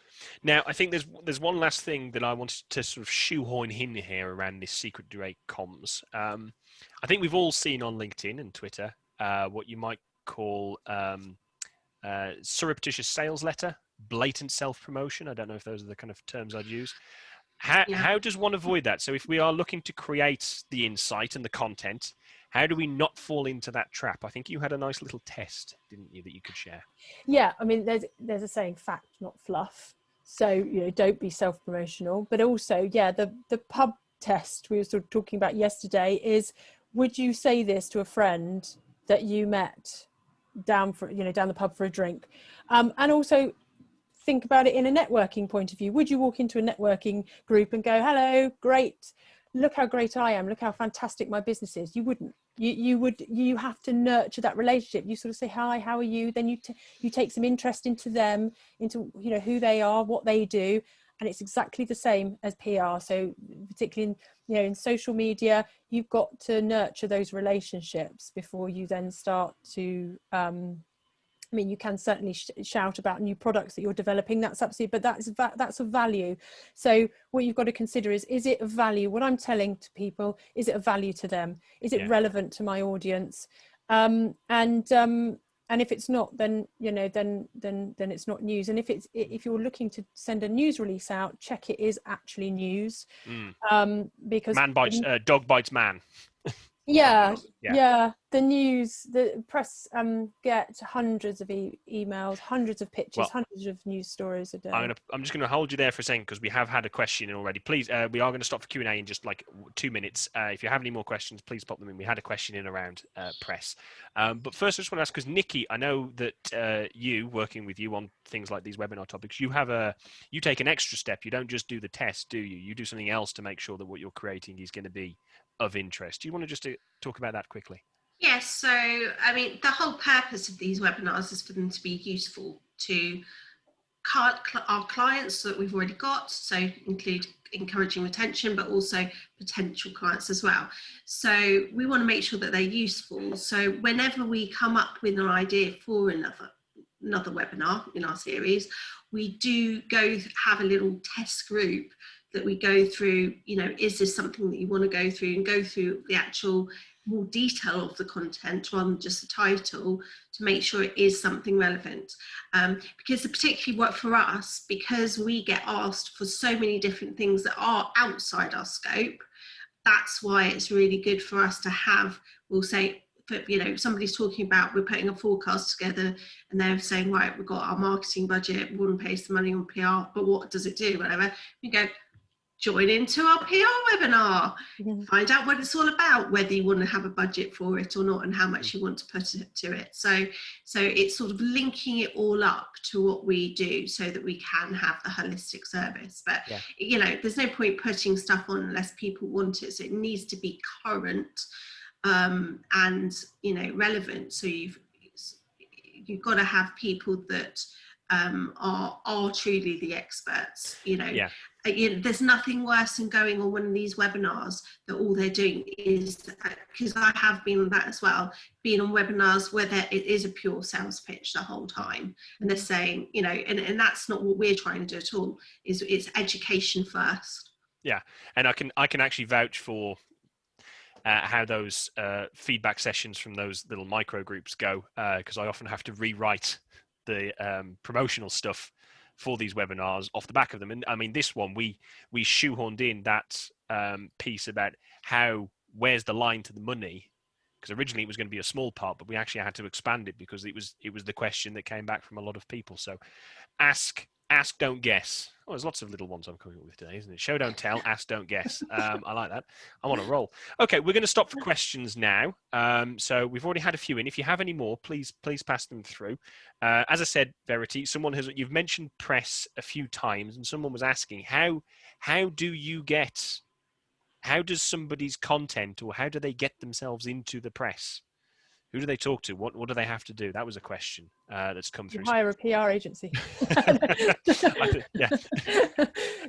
Now, I think there's one last thing that I wanted to sort of shoehorn in here around this secret direct comms. I think we've all seen on LinkedIn and Twitter what you might call surreptitious sales letter, blatant self-promotion. I don't know if those are the kind of terms I'd use. How does one avoid that? So if we are looking to create the insight and the content, how do we not fall into that trap? I think you had a nice little test, didn't you, that you could share? Yeah, I mean, there's a saying, fact, not fluff. So, don't be self-promotional. But also, the pub test we were sort of talking about yesterday is, would you say this to a friend that you met down the pub for a drink? And also think about it in a networking point of view. Would you walk into a networking group and go, hello, great, look how great I am, look how fantastic my business is. You wouldn't. You have to nurture that relationship. You sort of say, hi, how are you? Then you take some interest into them, into, you know, who they are, what they do. And it's exactly the same as PR. So particularly in, you know, in social media, you've got to nurture those relationships before you then start to, I mean, you can certainly shout about new products that you're developing. That's absolutely, but that's of value. So what you've got to consider is it of value? What I'm telling to people, is it of value to them? Is it relevant to my audience? And if it's not, then, you know, then it's not news. And if you're looking to send a news release out, check it is actually news. Because dog bites man. Yeah. The news, the press get hundreds of emails, hundreds of pictures, hundreds of news stories a day. I'm just going to hold you there for a second because we have had a question in already. Please, we are going to stop for Q&A in just like 2 minutes. If you have any more questions, please pop them in. We had a question in around press. But first, I just want to ask, because Nicky, I know that you, working with you on things like these webinar topics, you take an extra step. You don't just do the test, do you? You do something else to make sure that what you're creating is going to be of interest. Do you want to just talk about that quickly? Yes, so I mean, the whole purpose of these webinars is for them to be useful to our clients that we've already got, so include encouraging retention, but also potential clients as well. So we want to make sure that they're useful. So whenever we come up with an idea for another webinar in our series, we do go have a little test group that we go through, you know, is this something that you want to go through, and go through the actual more detail of the content rather than just the title, to make sure it is something relevant. Because particularly what for us, because we get asked for so many different things that are outside our scope, that's why it's really good for us to have, we'll say, you know, somebody's talking about, we're putting a forecast together and they're saying, right, we've got our marketing budget, we want to pay some money on PR, but what does it do, whatever. We go, join into our PR webinar, find out what it's all about, whether you want to have a budget for it or not, and how much you want to put to it. So it's sort of linking it all up to what we do so that we can have the holistic service. But, you know, there's no point putting stuff on unless people want it. So it needs to be current and, you know, relevant. So you've got to have people that are truly the experts, you know. You know, there's nothing worse than going on one of these webinars that all they're doing is, because I have been on that as well, being on webinars where it is a pure sales pitch the whole time, and they're saying, you know, and that's not what we're trying to do at all. It's education first. Yeah, and I can actually vouch for how those feedback sessions from those little micro groups go, because I often have to rewrite the promotional stuff for these webinars off the back of them. And I mean, this one, we shoehorned in that piece about where's the line to the money, because originally it was going to be a small part, but we actually had to expand it because it was the question that came back from a lot of people. So ask, don't guess. Oh, there's lots of little ones I'm coming up with today, isn't it? Show, don't tell, ask, don't guess. I like that. I'm on a roll. Okay, we're going to stop for questions now. So we've already had a few in. If you have any more, please pass them through. As I said, Verity, you've mentioned press a few times, and someone was asking, how does somebody's content, or how do they get themselves into the press? Who do they talk to? What do they have to do? That was a question that's come through. You hire a PR agency. Yeah.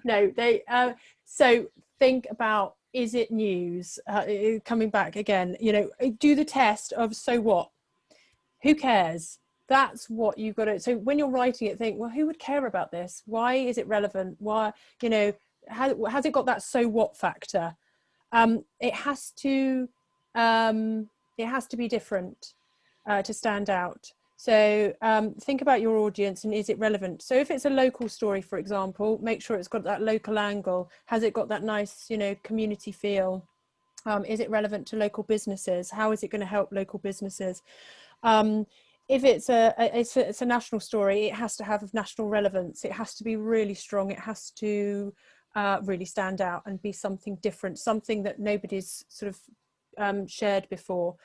No, so think about, is it news? Coming back again, you know, do the test of, so what? Who cares? That's what you've got to. So when you're writing it, think, well, who would care about this? Why is it relevant? Why, you know, has it got that so what factor? It has to be different to stand out. So think about your audience and is it relevant? So if it's a local story, for example, make sure it's got that local angle. Has it got that nice, you know, community feel? Is it relevant to local businesses? How is it going to help local businesses? If it's a national story, it has to have national relevance. It has to be really strong. It has to really stand out and be something different, something that nobody's sort of shared before.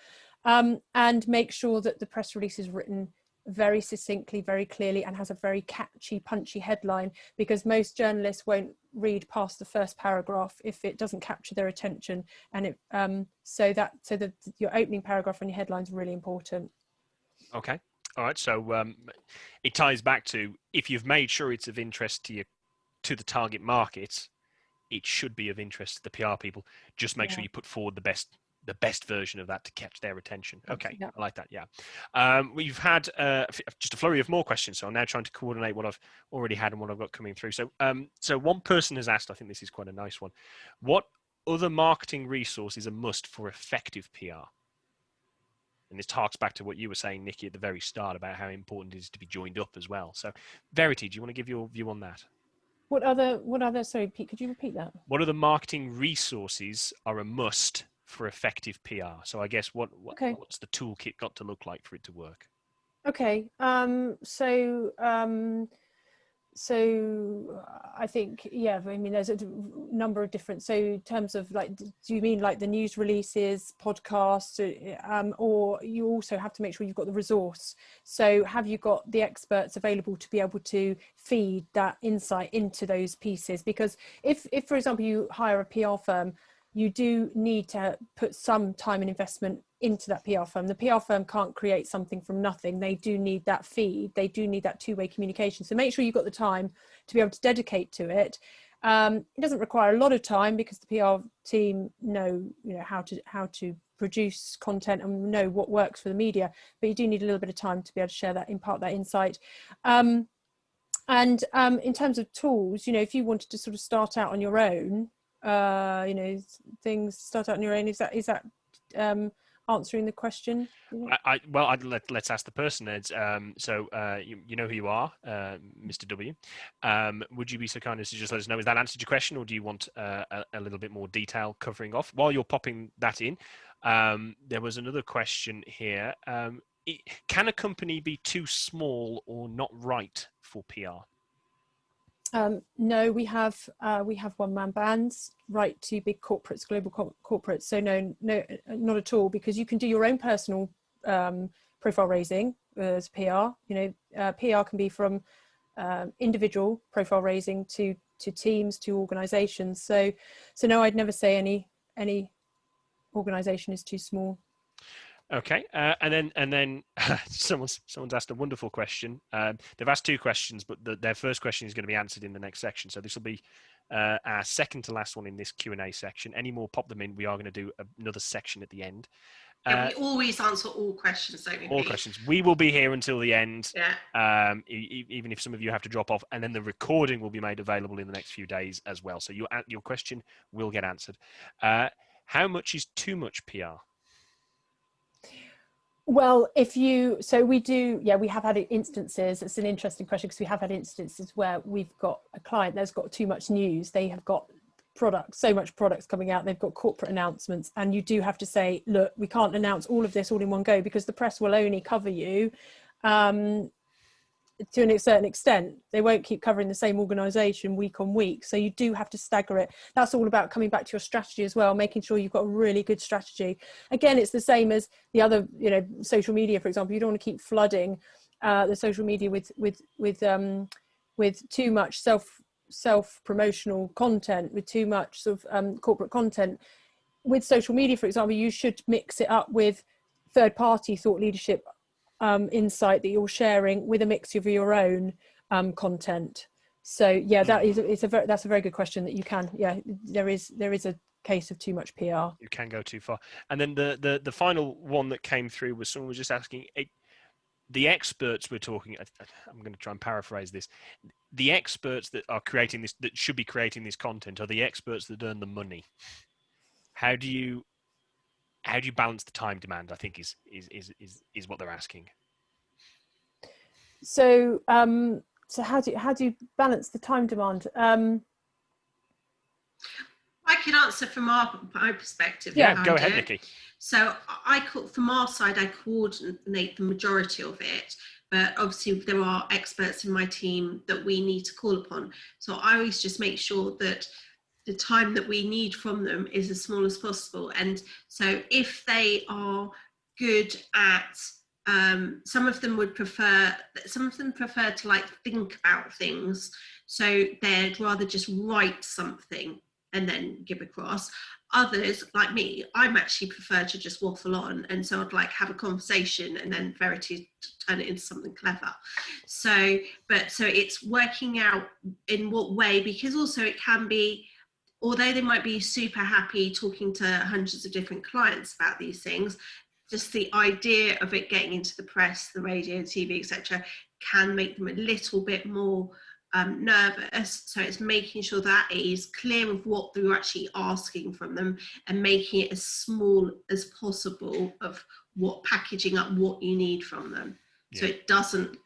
And make sure that the press release is written very succinctly, very clearly, and has a very catchy, punchy headline, because most journalists won't read past the first paragraph if it doesn't capture their attention. And so your opening paragraph and your headline is really important. Okay. All right. So it ties back to, if you've made sure it's of interest to the target market, it should be of interest to the PR people. Just make sure you put forward the best version of that to catch their attention. Okay, I like that. Yeah. We've had just a flurry of more questions, so I'm now trying to coordinate what I've already had and what I've got coming through. So, so one person has asked, I think this is quite a nice one, what other marketing resource is a must for effective PR? And this harks back to what you were saying, Nicky, at the very start about how important it is to be joined up as well. So, Verity, do you want to give your view on that? What other, sorry, Pete, could you repeat that? What other marketing resources are a must for effective PR? So I guess what's the toolkit got to look like for it to work? Okay. So I think, I mean, there's a number of different, so in terms of like, do you mean like the news releases, podcasts, or you also have to make sure you've got the resource? So have you got the experts available to be able to feed that insight into those pieces? Because if for example, you hire a PR firm, you do need to put some time and investment into that PR firm. The PR firm can't create something from nothing. They do need that feed. They do need that two-way communication. So make sure you've got the time to be able to dedicate to it. It doesn't require a lot of time because the PR team know how to produce content and know what works for the media. But you do need a little bit of time to be able to share that, impart that insight. And in terms of tools, if you wanted to sort of start out on your own, things start out on your own. Is that answering the question? Let's ask the person. You know who you are, Mr. W. Would you be so kind as to just let us know, has that answered your question, or do you want a little bit more detail covering off? While you're popping that in, there was another question here. Can a company be too small or not right for PR? No, we have one-man bands, right to big corporates, global corporates. So no, not at all, because you can do your own personal profile raising as PR. PR can be from individual profile raising to teams, to organisations. So no, I'd never say any organisation is too small. Okay, and then someone's asked a wonderful question. They've asked two questions, but their first question is going to be answered in the next section. So this will be our second to last one in this Q&A section. Any more, pop them in. We are going to do another section at the end. We always answer all questions, don't we? All questions. We will be here until the end. Yeah. Even if some of you have to drop off, and then the recording will be made available in the next few days as well. So your question will get answered. How much is too much PR? Well, we have had instances. It's an interesting question because we have had instances where we've got a client that's got too much news. They have got so much products coming out. They've got corporate announcements, and you do have to say, look, we can't announce all of this all in one go because the press will only cover you to a certain extent. They won't keep covering the same organisation week on week. So you do have to stagger it. That's all about coming back to your strategy as well, making sure you've got a really good strategy. Again, it's the same as the other, social media, for example. You don't want to keep flooding the social media with too much self-promotional content, with too much sort of corporate content. With social media, for example, you should mix it up with third-party thought leadership insight that you're sharing with a mix of your own content. So yeah, that's a very good question that you can, there is a case of too much PR. You can go too far. And then the final one that came through was someone was just asking, the experts we're talking, I'm going to try and paraphrase this, the experts that are creating this, that should be creating this content, are the experts that earn the money. How do you balance the time demand, I think is what they're asking. So how do you balance the time demand? I can answer from my perspective. Yeah, go ahead, Nicky. So from our side, I coordinate the majority of it, but obviously there are experts in my team that we need to call upon. So I always just make sure that the time that we need from them is as small as possible. And so if they are good at some of them prefer to like think about things, so they'd rather just write something and then give across. Others, like me, I'm actually prefer to just waffle on, and so I'd like have a conversation and then Verity turn it into something clever. So it's working out in what way, because also it can be, although they might be super happy talking to hundreds of different clients about these things, just the idea of it getting into the press, the radio, TV, etc., can make them a little bit more nervous. So it's making sure that it is clear of what they're actually asking from them, and making it as small as possible of what, packaging up what you need from them. Yeah. So it doesn't,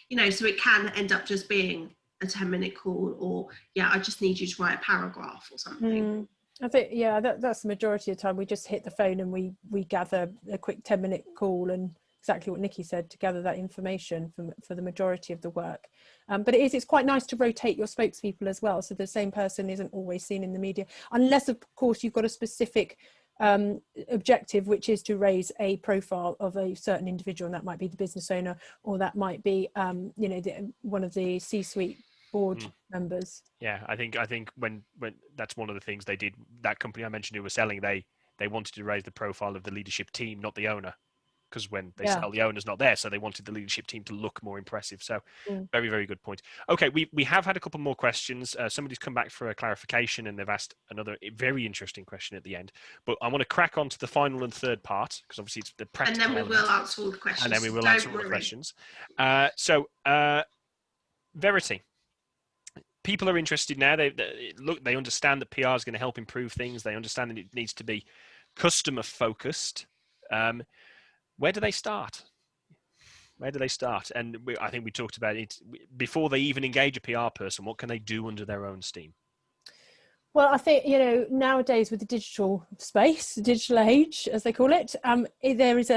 you know, so it can end up just being a 10-minute call, or yeah, I just need you to write a paragraph or something. I think, yeah, that's the majority of the time. We just hit the phone and we gather a quick 10-minute call, and exactly what Nicky said, to gather that information for the majority of the work. But it's quite nice to rotate your spokespeople as well, so the same person isn't always seen in the media, unless of course you've got a specific objective, which is to raise a profile of a certain individual, and that might be the business owner, or that might be you know, one of the C-suite board members. Yeah, I think when that's one of the things they did. That company I mentioned who was selling, they wanted to raise the profile of the leadership team, not the owner, because when they sell, the owner's not there, so they wanted the leadership team to look more impressive. So very, very good point. Okay, we have had a couple more questions. Somebody's come back for a clarification, and they've asked another very interesting question at the end. But I want to crack on to the final and third part, because obviously it's the practical element. And then we will answer all the questions. And then we will answer all the questions. Verity. People are interested now. They understand that PR is going to help improve things. They understand that it needs to be customer focused. Where do they start? And I think we talked about it before they even engage a PR person. What can they do under their own steam? Well, I think, you know, nowadays with the digital space, digital age, as they call it, there is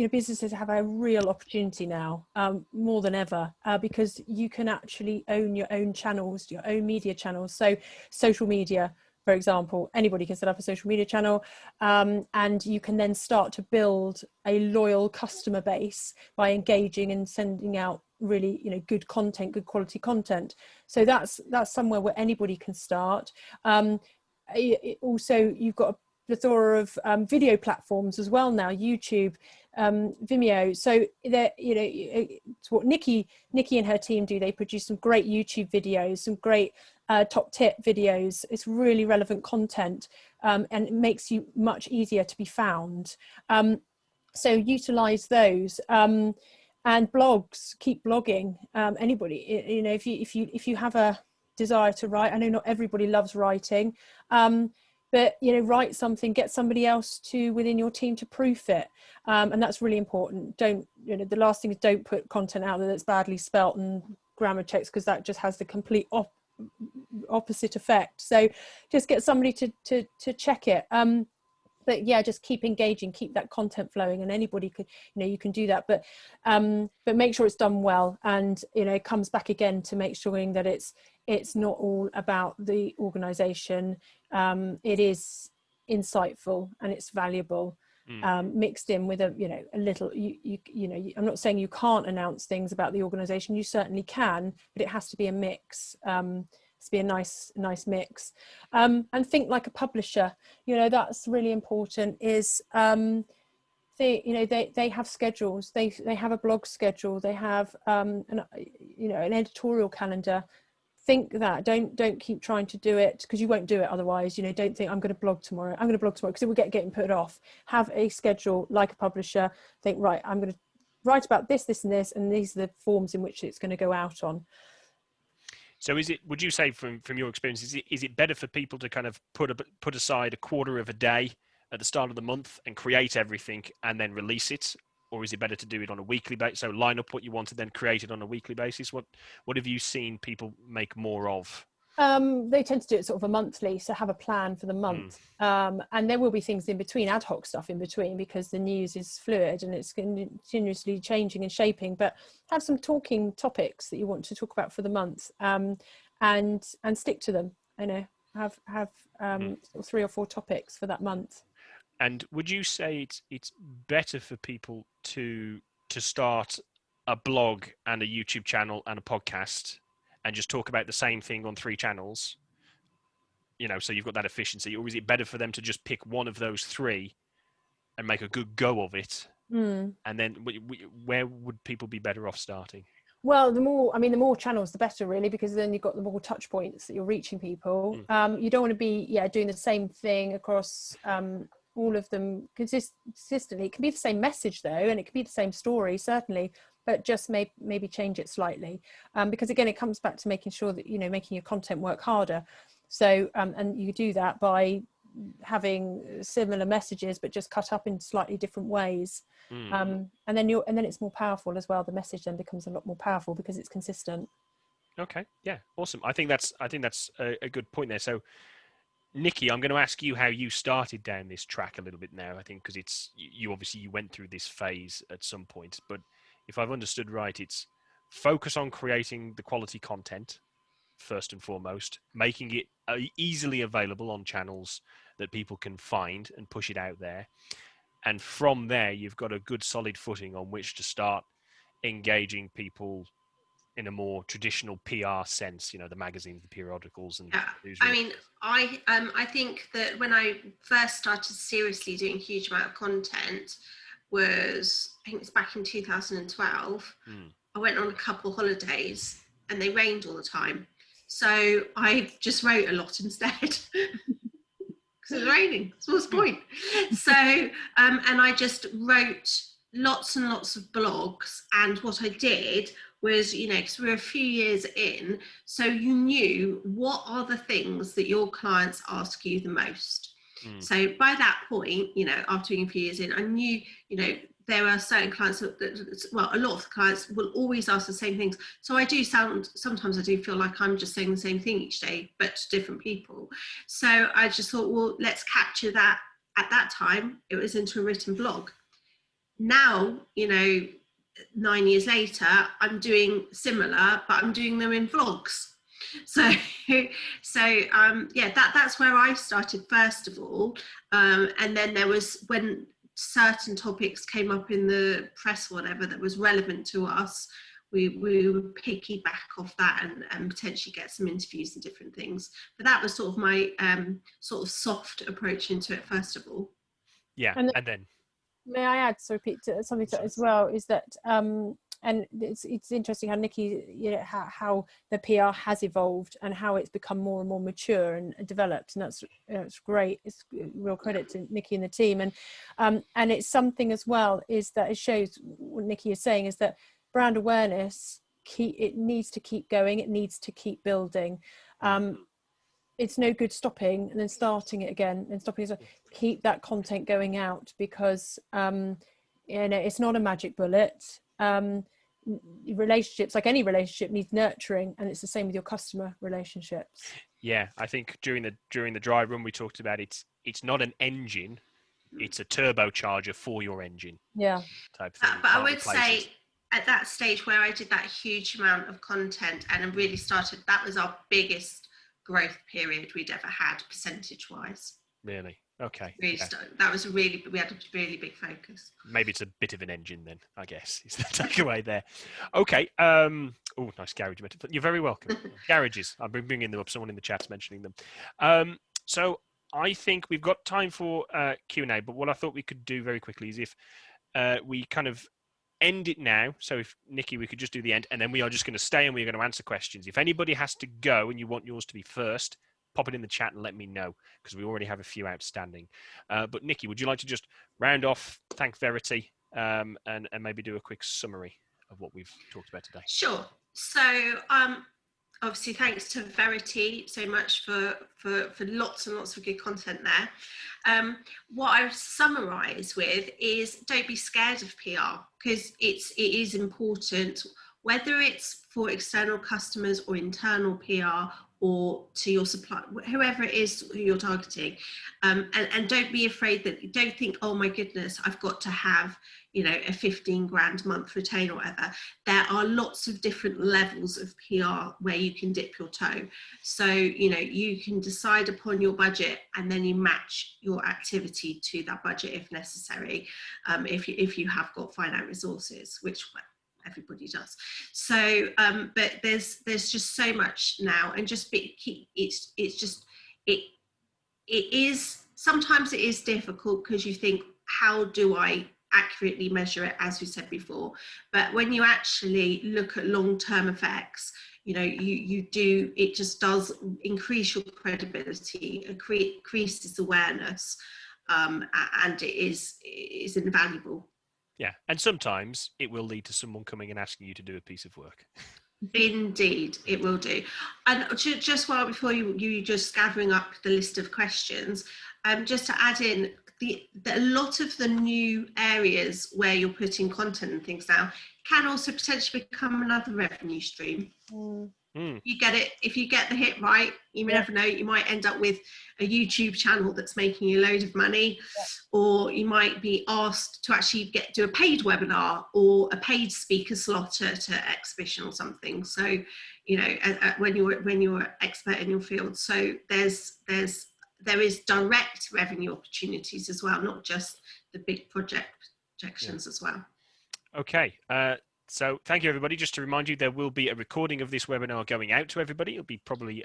businesses have a real opportunity now, more than ever, because you can actually own your own channels, your own media channels. So social media, for example, anybody can set up a social media channel, and you can then start to build a loyal customer base by engaging and sending out really, you know, good content, good quality content. So that's somewhere where anybody can start. Also, you've got a plethora of video platforms as well now, YouTube, Vimeo. So that, you know, it's what Nicky and her team do. They produce some great YouTube videos, some great top tip videos. It's really relevant content, and it makes you much easier to be found. So utilize those. And blogs, keep blogging. Anybody, you know, if you have a desire to write, I know not everybody loves writing, but you know, write something, get somebody else within your team to proof it, and that's really important. Don't, you know, the last thing is don't put content out there that's badly spelt and grammar checks, because that just has the complete opposite effect. So just get somebody to check it. But yeah, just keep engaging, keep that content flowing, and anybody could, you know, you can do that, but make sure it's done well, and you know, it comes back again to make sure that it's not all about the organization. It is insightful and it's valuable, mixed in with a little, you know, I'm not saying you can't announce things about the organization, you certainly can, but it has to be a mix. To be a nice mix, and think like a publisher. You know, that's really important. Is they have schedules. They have a blog schedule. They have an editorial calendar. Think that. Don't keep trying to do it, because you won't do it otherwise. You know, don't think I'm going to blog tomorrow, because it will getting put off. Have a schedule like a publisher. Think, right, I'm going to write about this and this, and these are the forms in which it's going to go out on. So would you say from your experience, is it better for people to kind of put aside a quarter of a day at the start of the month and create everything and then release it? Or is it better to do it on a weekly basis? So line up what you want and then create it on a weekly basis? What have you seen people make more of? They tend to do it sort of a monthly, so have a plan for the month. And there will be things in between, ad hoc stuff in between, because the news is fluid and it's continuously changing and shaping, but have some talking topics that you want to talk about for the month, and stick to them. You know, have 3 or 4 topics for that month. And would you say it's better for people to start a blog and a YouTube channel and a podcast and just talk about the same thing on 3 channels? You know, so you've got that efficiency. Or is it better for them to just pick one of those 3 and make a good go of it? And then where would people be better off starting? Well, the more channels, the better, really, because then you've got the more touch points that you're reaching people. You don't want to be doing the same thing across all of them consistently. It can be the same message though, and it can be the same story, certainly, but just maybe change it slightly, because again, it comes back to making sure that making your content work harder. So and you do that by having similar messages but just cut up in slightly different ways. And then it's more powerful as well. The message then becomes a lot more powerful because it's consistent. Okay, yeah, awesome. I think that's a good point there. So Nicky, I'm going to ask you how you started down this track a little bit now, I think, because you obviously went through this phase at some point, but if I've understood right, it's focus on creating the quality content first and foremost, making it easily available on channels that people can find and push it out there. And from there, you've got a good solid footing on which to start engaging people in a more traditional PR sense, the magazines, the periodicals, and newsrooms. I mean, I think that when I first started seriously doing a huge amount of content I think it was back in 2012. I went on a couple holidays and they rained all the time. So I just wrote a lot instead. Because it was raining. So what's the point? So, and I just wrote lots and lots of blogs. And what I did was, because we were a few years in, so you knew what are the things that your clients ask you the most. So by that point, after being a few years in, I knew, there are certain clients a lot of the clients will always ask the same things. So sometimes I do feel like I'm just saying the same thing each day, but to different people. So I just thought, well, let's capture that. At that time, it was into a written blog. Now, 9 years later, I'm doing similar, but I'm doing them in vlogs. So that's where I started first of all. And then there was when certain topics came up in the press, whatever, that was relevant to us, we would piggyback off that and potentially get some interviews and different things. But that was sort of my sort of soft approach into it first of all. Yeah, and then may I add, so Pete, something to that as well, is that and it's interesting how Nicky, how the PR has evolved and how it's become more and more mature and developed, and that's great. It's real credit to Nicky and the team, and it's something as well is that it shows what Nicky is saying is that brand awareness it needs to keep going, it needs to keep building. It's no good stopping and then starting it again and stopping it. Keep that content going out because it's not a magic bullet. Relationships, like any relationship, needs nurturing, and it's the same with your customer relationships. Yeah, I think during the dry run we talked about it's not an engine, it's a turbocharger for your engine. Yeah, type thing. But I would say at that stage where I did that huge amount of content and really started, that was our biggest growth period we'd ever had percentage wise. Really? Okay. Really, that was we had a really big focus. Maybe it's a bit of an engine then, I guess, is the takeaway there. Okay. Oh, nice garage. You're very welcome. Garages. I've been bringing them up. Someone in the chat's mentioning them. So I think we've got time for Q&A, but what I thought we could do very quickly is if we kind of end it now. So if Nicky, we could just do the end, and then we are just going to stay and we're going to answer questions. If anybody has to go and you want yours to be first, pop it in the chat and let me know, because we already have a few outstanding. But Nicky, would you like to just round off, thank Verity, and maybe do a quick summary of what we've talked about today? Sure. So obviously thanks to Verity so much for lots and lots of good content there. What I would summarise with is don't be scared of PR, because it is important, whether it's for external customers or internal PR or to your supply, whoever it is who you're targeting, and don't be afraid that, don't think, oh my goodness, I've got to have, you know, a 15 grand a month retainer or whatever. There are lots of different levels of PR where you can dip your toe. So, you know, you can decide upon your budget and then you match your activity to that budget if necessary, if you have got finite resources, which everybody does. So but there's just so much now, and just it's just it is, sometimes it is difficult because you think, how do I accurately measure it, as we said before? But when you actually look at long-term effects, you know, you do, it just does increase your credibility, increases awareness, and it is invaluable. Yeah, and sometimes it will lead to someone coming and asking you to do a piece of work. Indeed, it will do. And just while, before you just gathering up the list of questions, just to add in, a lot of the new areas where you're putting content and things now can also potentially become another revenue stream. You get it, if you get the hit right, you never know, you might end up with a YouTube channel that's making you a load of money, or you might be asked to actually do a paid webinar or a paid speaker slot at an exhibition or something. So, you know, when you're an expert in your field, so there is direct revenue opportunities as well, not just the big projections as well. Okay. So thank you, everybody. Just to remind you, there will be a recording of this webinar going out to everybody. It'll be probably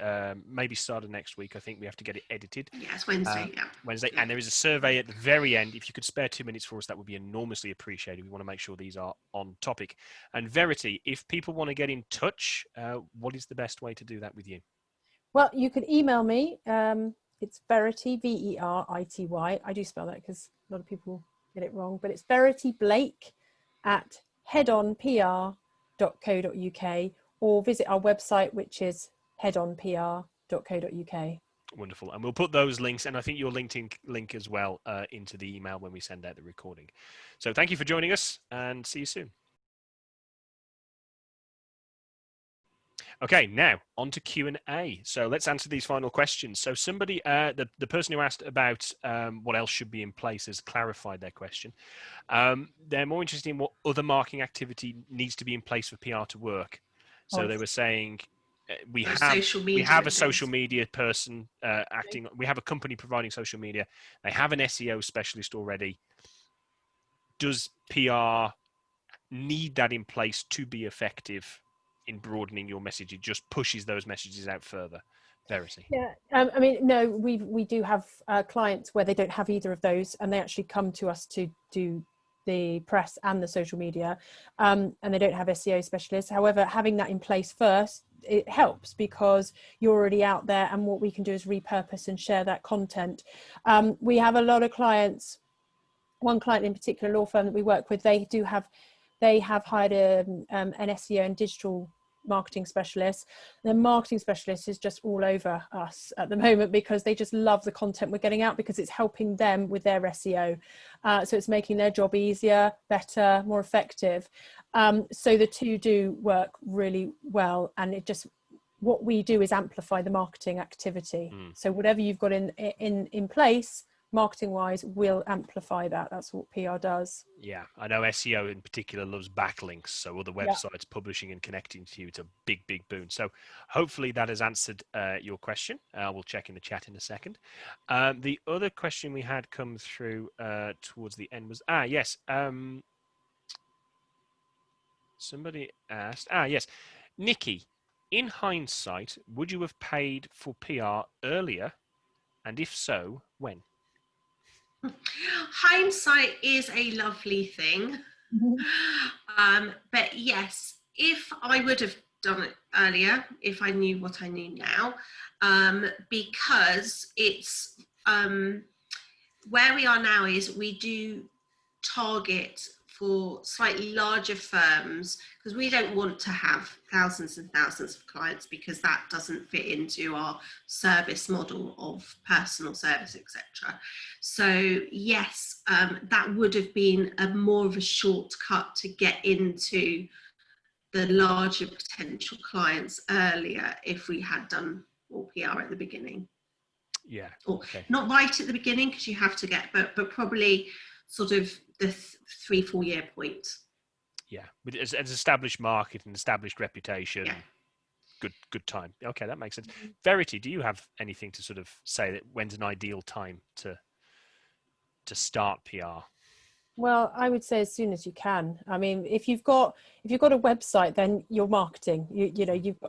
maybe start of next week. I think we have to get it edited. Yeah, it's Wednesday. Wednesday. And there is a survey at the very end. If you could spare 2 minutes for us, that would be enormously appreciated. We want to make sure these are on topic. And Verity, if people want to get in touch, what is the best way to do that with you? Well, you could email me. It's Verity, Verity. I do spell that because a lot of people get it wrong, but it's Verity Blake at headonpr.co.uk, or visit our website, which is headonpr.co.uk. Wonderful. And we'll put those links, and I think your LinkedIn link as well, into the email when we send out the recording. So thank you for joining us, and see you soon. Okay, now on to Q&A. So let's answer these final questions. So somebody, the person who asked about what else should be in place has clarified their question. They're more interested in what other marketing activity needs to be in place for PR to work. So they were saying we have a social media person acting. We have a company providing social media. They have an SEO specialist already. Does PR need that in place to be effective in broadening your message? It just pushes those messages out further. Verity. Yeah, I mean, no, we do have clients where they don't have either of those, and they actually come to us to do the press and the social media, and they don't have SEO specialists. However, having that in place first, it helps because you're already out there, and what we can do is repurpose and share that content. We have a lot of clients. One client in particular, law firm that we work with, they have hired an SEO and digital marketing specialist. The marketing specialist is just all over us at the moment because they just love the content we're getting out, because it's helping them with their SEO. So it's making their job easier, better, more effective. So the two do work really well, and it just, what we do is amplify the marketing activity. So whatever you've got in place, marketing wise, will amplify that. That's what PR does. Yeah, I know SEO in particular loves backlinks, so other websites publishing and connecting to you, it's a big boon. So hopefully that has answered your question. We'll check in the chat in a second. The other question we had come through towards the end was yes, somebody asked yes, Nicky, in hindsight, would you have paid for PR earlier, and if so, when? Hindsight is a lovely thing. But yes, if I would have done it earlier, if I knew what I knew now, because it's where we are now is we do target for slightly larger firms, because we don't want to have thousands and thousands of clients, because that doesn't fit into our service model of personal service, etc. So yes, that would have been more of a shortcut to get into the larger potential clients earlier if we had done or PR at the beginning. Yeah. Or Okay. not right at the beginning, because you have to get, but probably sort of the 3-4 year point. Yeah, with as established market and established reputation. Yeah. Good time. Okay, that makes sense. Verity, do you have anything to sort of say that when's an ideal time to start PR? Well, I would say as soon as you can. I mean, if you've got a website, then you're marketing.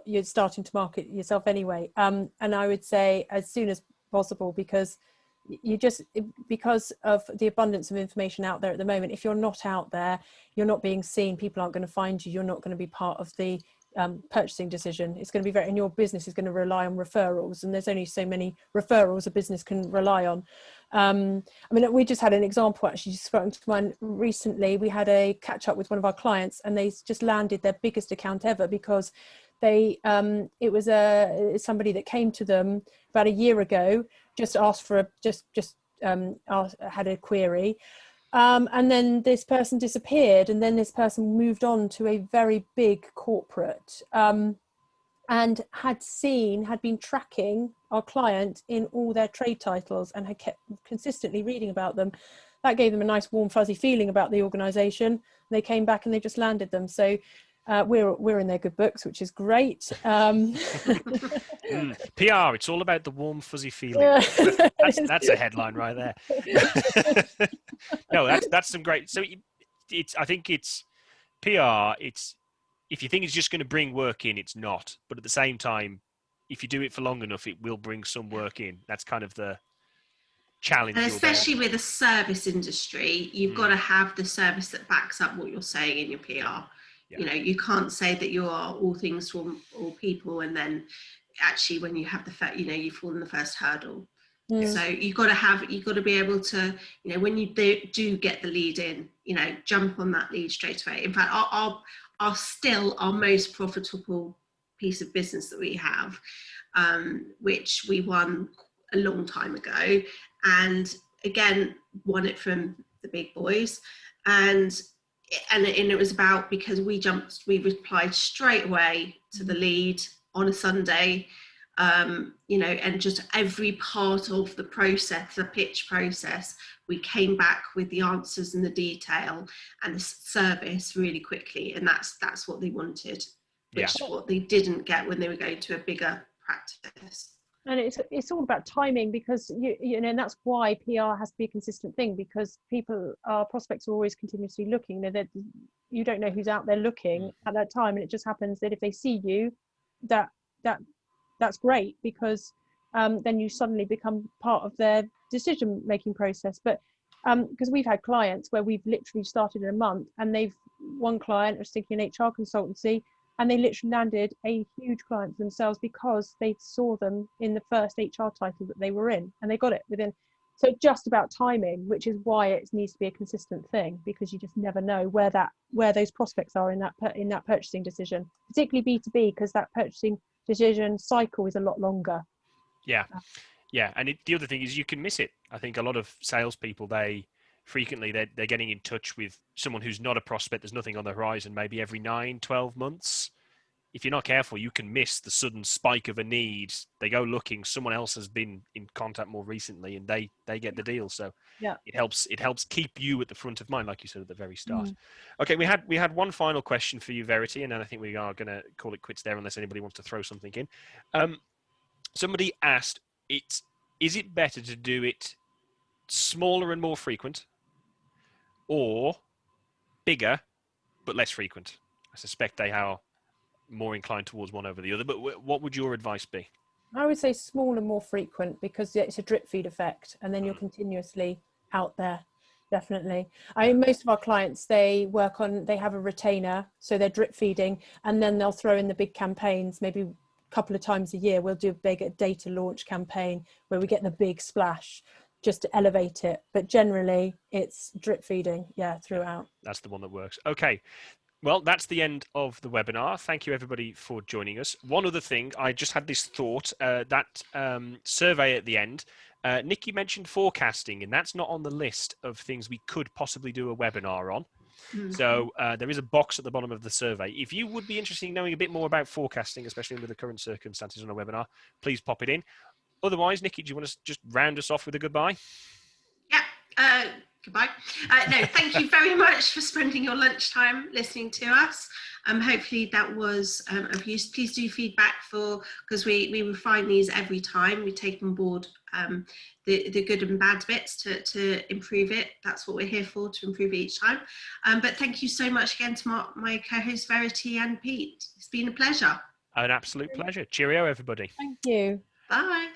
You're starting to market yourself anyway. And I would say as soon as possible, because because of the abundance of information out there at the moment, if you're not out there, you're not being seen, people aren't going to find you, you're not going to be part of the purchasing decision. It's going to be and your business is going to rely on referrals, and there's only so many referrals a business can rely on. I mean, we just had an example actually sprung to mind recently. We had a catch up with one of our clients, and they just landed their biggest account ever because they it was somebody that came to them about a year ago, just asked for had a query, and then this person disappeared, and then this person moved on to a very big corporate, and had been tracking our client in all their trade titles and had kept consistently reading about them. That gave them a nice warm fuzzy feeling about the organization. They came back and they just landed them. So we're in their good books, which is great. PR, it's all about the warm fuzzy feeling. That's a headline right there. No, that's some great. So I think it's PR. It's, if you think it's just going to bring work in, it's not. But at the same time, if you do it for long enough, it will bring some work in. That's kind of the challenge. And especially with a service industry, you've got to have the service that backs up what you're saying in your PR. Yeah. You know, you can't say that you are all things to all people, and then actually when you have you fall in the first hurdle. So you've got to be able to, when you do get the lead in, jump on that lead straight away. In fact, our most profitable piece of business that we have, which we won a long time ago, and again won it from the big boys, and it was about, because we replied straight away to the lead on a Sunday, and just every part of the process, the pitch process, we came back with the answers and the detail and the service really quickly, and that's what they wanted, which is what they didn't get when they were going to a bigger practice. And it's all about timing, because and that's why PR has to be a consistent thing, because our prospects are always continuously looking. That you don't know who's out there looking at that time, and it just happens that if they see you, that's great, because then you suddenly become part of their decision making process. But because we've had clients where we've literally started in a month, and one client was thinking an HR consultancy, and they literally landed a huge client themselves because they saw them in the first HR title that they were in, and they got it within. So it's just about timing, which is why it needs to be a consistent thing, because you just never know where those prospects are in that purchasing decision, particularly B2B, because that purchasing decision cycle is a lot longer. Yeah. And the other thing is you can miss it. I think a lot of salespeople, they're getting in touch with someone who's not a prospect. There's nothing on the horizon, maybe every 9-12 months. If you're not careful, you can miss the sudden spike of a need. They go looking, someone else has been in contact more recently, and they get the deal. So it helps keep you at the front of mind, like you said at the very start. Okay, we had one final question for you, Verity, and then I think we are going to call it quits there unless anybody wants to throw something in. Somebody asked, is it better to do it smaller and more frequent, or bigger but less frequent? I suspect they are more inclined towards one over the other, but what would your advice be? I would say small and more frequent, because it's a drip feed effect, and then you're continuously out there. Definitely. I mean, most of our clients, they have a retainer, so they're drip feeding, and then they'll throw in the big campaigns. Maybe a couple of times a year we'll do a big data launch campaign where we get the big splash just to elevate it, but generally it's drip feeding throughout. That's the one that works. Okay, well, that's the end of the webinar. Thank you everybody for joining us. One other thing, I just had this thought, that survey at the end, Nicky mentioned forecasting, and that's not on the list of things we could possibly do a webinar on. So there is a box at the bottom of the survey. If you would be interested in knowing a bit more about forecasting, especially under the current circumstances on a webinar, please pop it in. Otherwise, Nicky, do you want to just round us off with a goodbye? Yeah. Goodbye. No, thank you very much for spending your lunchtime listening to us. Hopefully that was of use. Please do feedback because we refine these every time. We take on board the good and bad bits to improve it. That's what we're here for, to improve it each time. But thank you so much again to my co-hosts Verity and Pete. It's been a pleasure. An absolute pleasure. Cheerio, everybody. Thank you. Bye.